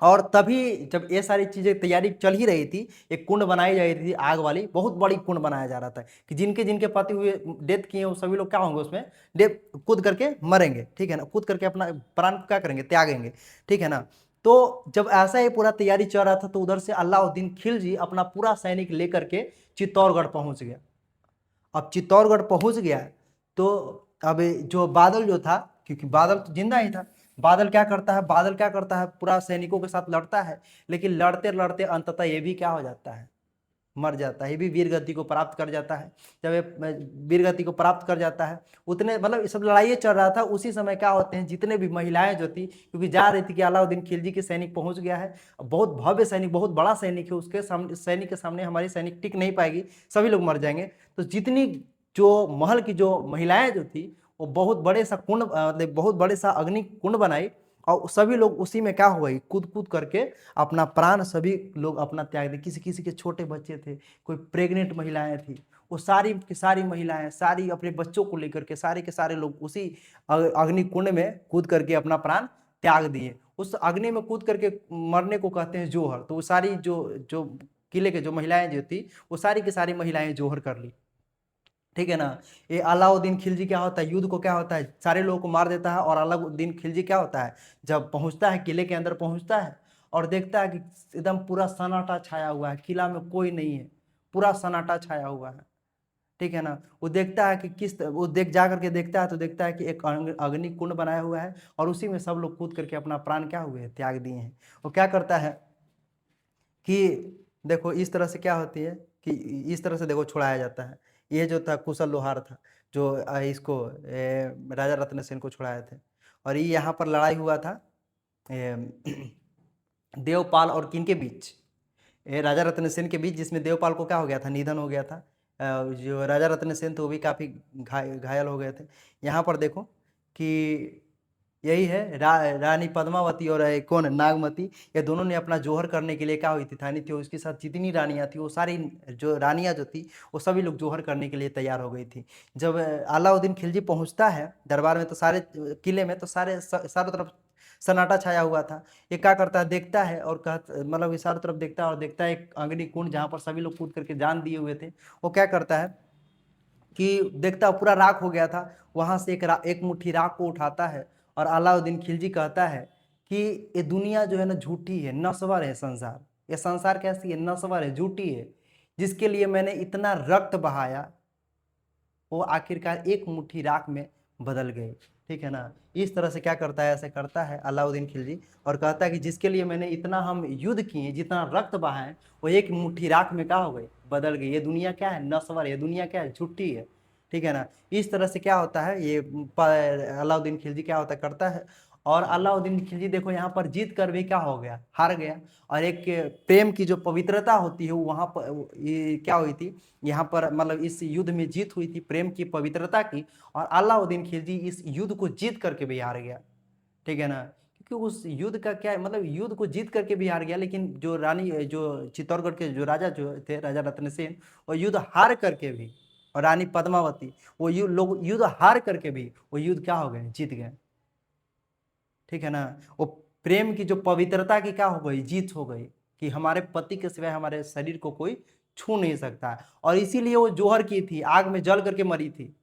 Speaker 1: और तभी जब ये सारी चीजें तैयारी चल ही रही थी, एक कुंड बनाई जा रही थी, आग वाली बहुत बड़ी कुंड बनाया जा रहा था कि जिनके जिनके पति हुए डेथ किए वो सभी लोग क्या होंगे, उसमें डेथ कूद करके मरेंगे, ठीक है ना, कूद करके अपना प्राण को क्या करेंगे, त्यागेंगे, ठीक है ना। तो जब ऐसा ही पूरा तैयारी चल रहा था, तो उधर से अलाउद्दीन खिलजी अपना पूरा सैनिक लेकर के चित्तौड़गढ़ पहुंच गया। अब चित्तौड़गढ़ पहुंच गया तो अब जो बादल जो था, क्योंकि बादल तो जिंदा ही था, बादल क्या करता है, पूरा सैनिकों के साथ लड़ता है। लेकिन लड़ते लड़ते अंततः ये भी क्या हो जाता है, मर जाता है। ये भी वीर गति को प्राप्त कर जाता है। जब ये वीर गति को प्राप्त कर जाता है, उतने मतलब सब लड़ाई चल रहा था, उसी समय क्या होते हैं, जितने भी महिलाएं जो थी, क्योंकि जा रही थी कि अलाउद्दीन खिलजी के सैनिक पहुंच गया है, बहुत भव्य सैनिक, बहुत बड़ा सैनिक है, उसके सामने सैनिक के सामने हमारी सैनिक टिक नहीं पाएगी, सभी लोग मर जाएंगे। तो जितनी जो महल की जो महिलाएं जो थी, वो बहुत बड़े सा कुंड, बहुत बड़े सा अग्नि कुंड बनाई, और सभी लोग उसी में क्या हुआ, कूद कूद करके अपना प्राण सभी लोग अपना त्याग दे। किसी किसी के छोटे बच्चे थे, कोई प्रेग्नेंट महिलाएं थी, वो सारी की सारी महिलाएं, सारी अपने बच्चों को लेकर के सारे लोग उसी अग्नि कुंड में कूद करके अपना प्राण त्याग दिए। उस अग्नि में कूद करके मरने को कहते हैं जोहर। तो वो सारी जो जो किले के जो महिलाएं जो थी, वो सारी की सारी महिलाएं जोहर कर ली, ठीक है ना। ये अलाउद्दीन खिलजी क्या होता है, युद्ध को क्या होता है, सारे लोगों को मार देता है। और अलाउद्दीन खिलजी क्या होता है, जब पहुंचता है किले के अंदर पहुंचता है और देखता है कि एकदम पूरा सन्नाटा छाया हुआ है, किला में कोई नहीं है, पूरा सन्नाटा छाया हुआ है, ठीक है ना। वो देखता है कि वो देख जा करके देखता है तो देखता है कि एक अग्नि कुंड बनाया हुआ है और उसी में सब लोग कूद करके अपना प्राण क्या हुए हैं, त्याग दिए हैं। वो क्या करता है कि देखो इस तरह से क्या होती है कि इस तरह से देखो छुड़ाया जाता है। ये जो था कुशल लोहार था जो इसको राजा रत्नसेन को छुड़ाए थे। और ये यहाँ पर लड़ाई हुआ था देवपाल और किन के बीच, राजा रत्नसेन के बीच, जिसमें देवपाल को क्या हो गया था, निधन हो गया था। जो राजा रत्नसेन थे वो भी काफ़ी घायल हो गए थे। यहाँ पर देखो कि यही है रानी पद्मावती और कौन नागमती, ये दोनों ने अपना जोहर करने के लिए क्या हुई थी, थानी थी। उसके साथ जितनी रानियाँ थी वो सारी जो रानियाँ जो थी वो सभी लोग जोहर करने के लिए तैयार हो गई थी। जब अलाउद्दीन खिलजी पहुंचता है दरबार में तो सारे किले में तो चारों तरफ सन्नाटा छाया हुआ था। ये क्या करता है, देखता है और मतलब ये चारों तरफ देखता है और देखता है एक अग्नि कुंड जहाँ पर सभी लोग कूद करके जान दिए हुए थे। वो क्या करता है कि देखता पूरा राख हो गया था, वहां से एक मुट्ठी राख को उठाता है और अलाउद्दीन खिलजी कहता है कि ये दुनिया जो है ना झूठी है, नस्वर है संसार। ये संसार कैसी है, नस्वर है, झूठी है। जिसके लिए मैंने इतना रक्त बहाया वो आखिरकार एक मुट्ठी राख में बदल गए। ठीक है ना। इस तरह से क्या करता है, ऐसे करता है अलाउद्दीन खिलजी और कहता है कि जिसके लिए मैंने इतना हम युद्ध किए, जितना रक्त बहाए, वो एक मुट्ठी राख में क्या हो गई, बदल गई। ये दुनिया क्या है, नश्वर है। ये दुनिया क्या है, झूठी है। ठीक है ना। इस तरह से क्या होता है, ये अलाउद्दीन खिलजी क्या होता करता है। और अलाउद्दीन खिलजी देखो यहाँ पर जीत कर भी क्या हो गया, हार गया। और एक प्रेम की जो पवित्रता होती है वहां पर ये क्या हुई थी, यहाँ पर मतलब इस युद्ध में जीत हुई थी प्रेम की पवित्रता की। और अलाउद्दीन खिलजी इस युद्ध को जीत करके भी हार गया। ठीक है ना। क्योंकि उस युद्ध का क्या है, मतलब युद्ध को जीत करके भी हार गया, लेकिन जो रानी जो चित्तौड़गढ़ के जो राजा जो थे, राजा रत्नसेन, वो युद्ध हार करके भी, और रानी पद्मावती, वो लोग युद्ध हार करके भी वो युद्ध क्या हो गए, जीत गए। ठीक है ना। वो प्रेम की जो पवित्रता की क्या हो गई, जीत हो गई कि हमारे पति के सिवाय हमारे शरीर को कोई छू नहीं सकता है। और इसीलिए वो जोहर की थी, आग में जल करके मरी थी।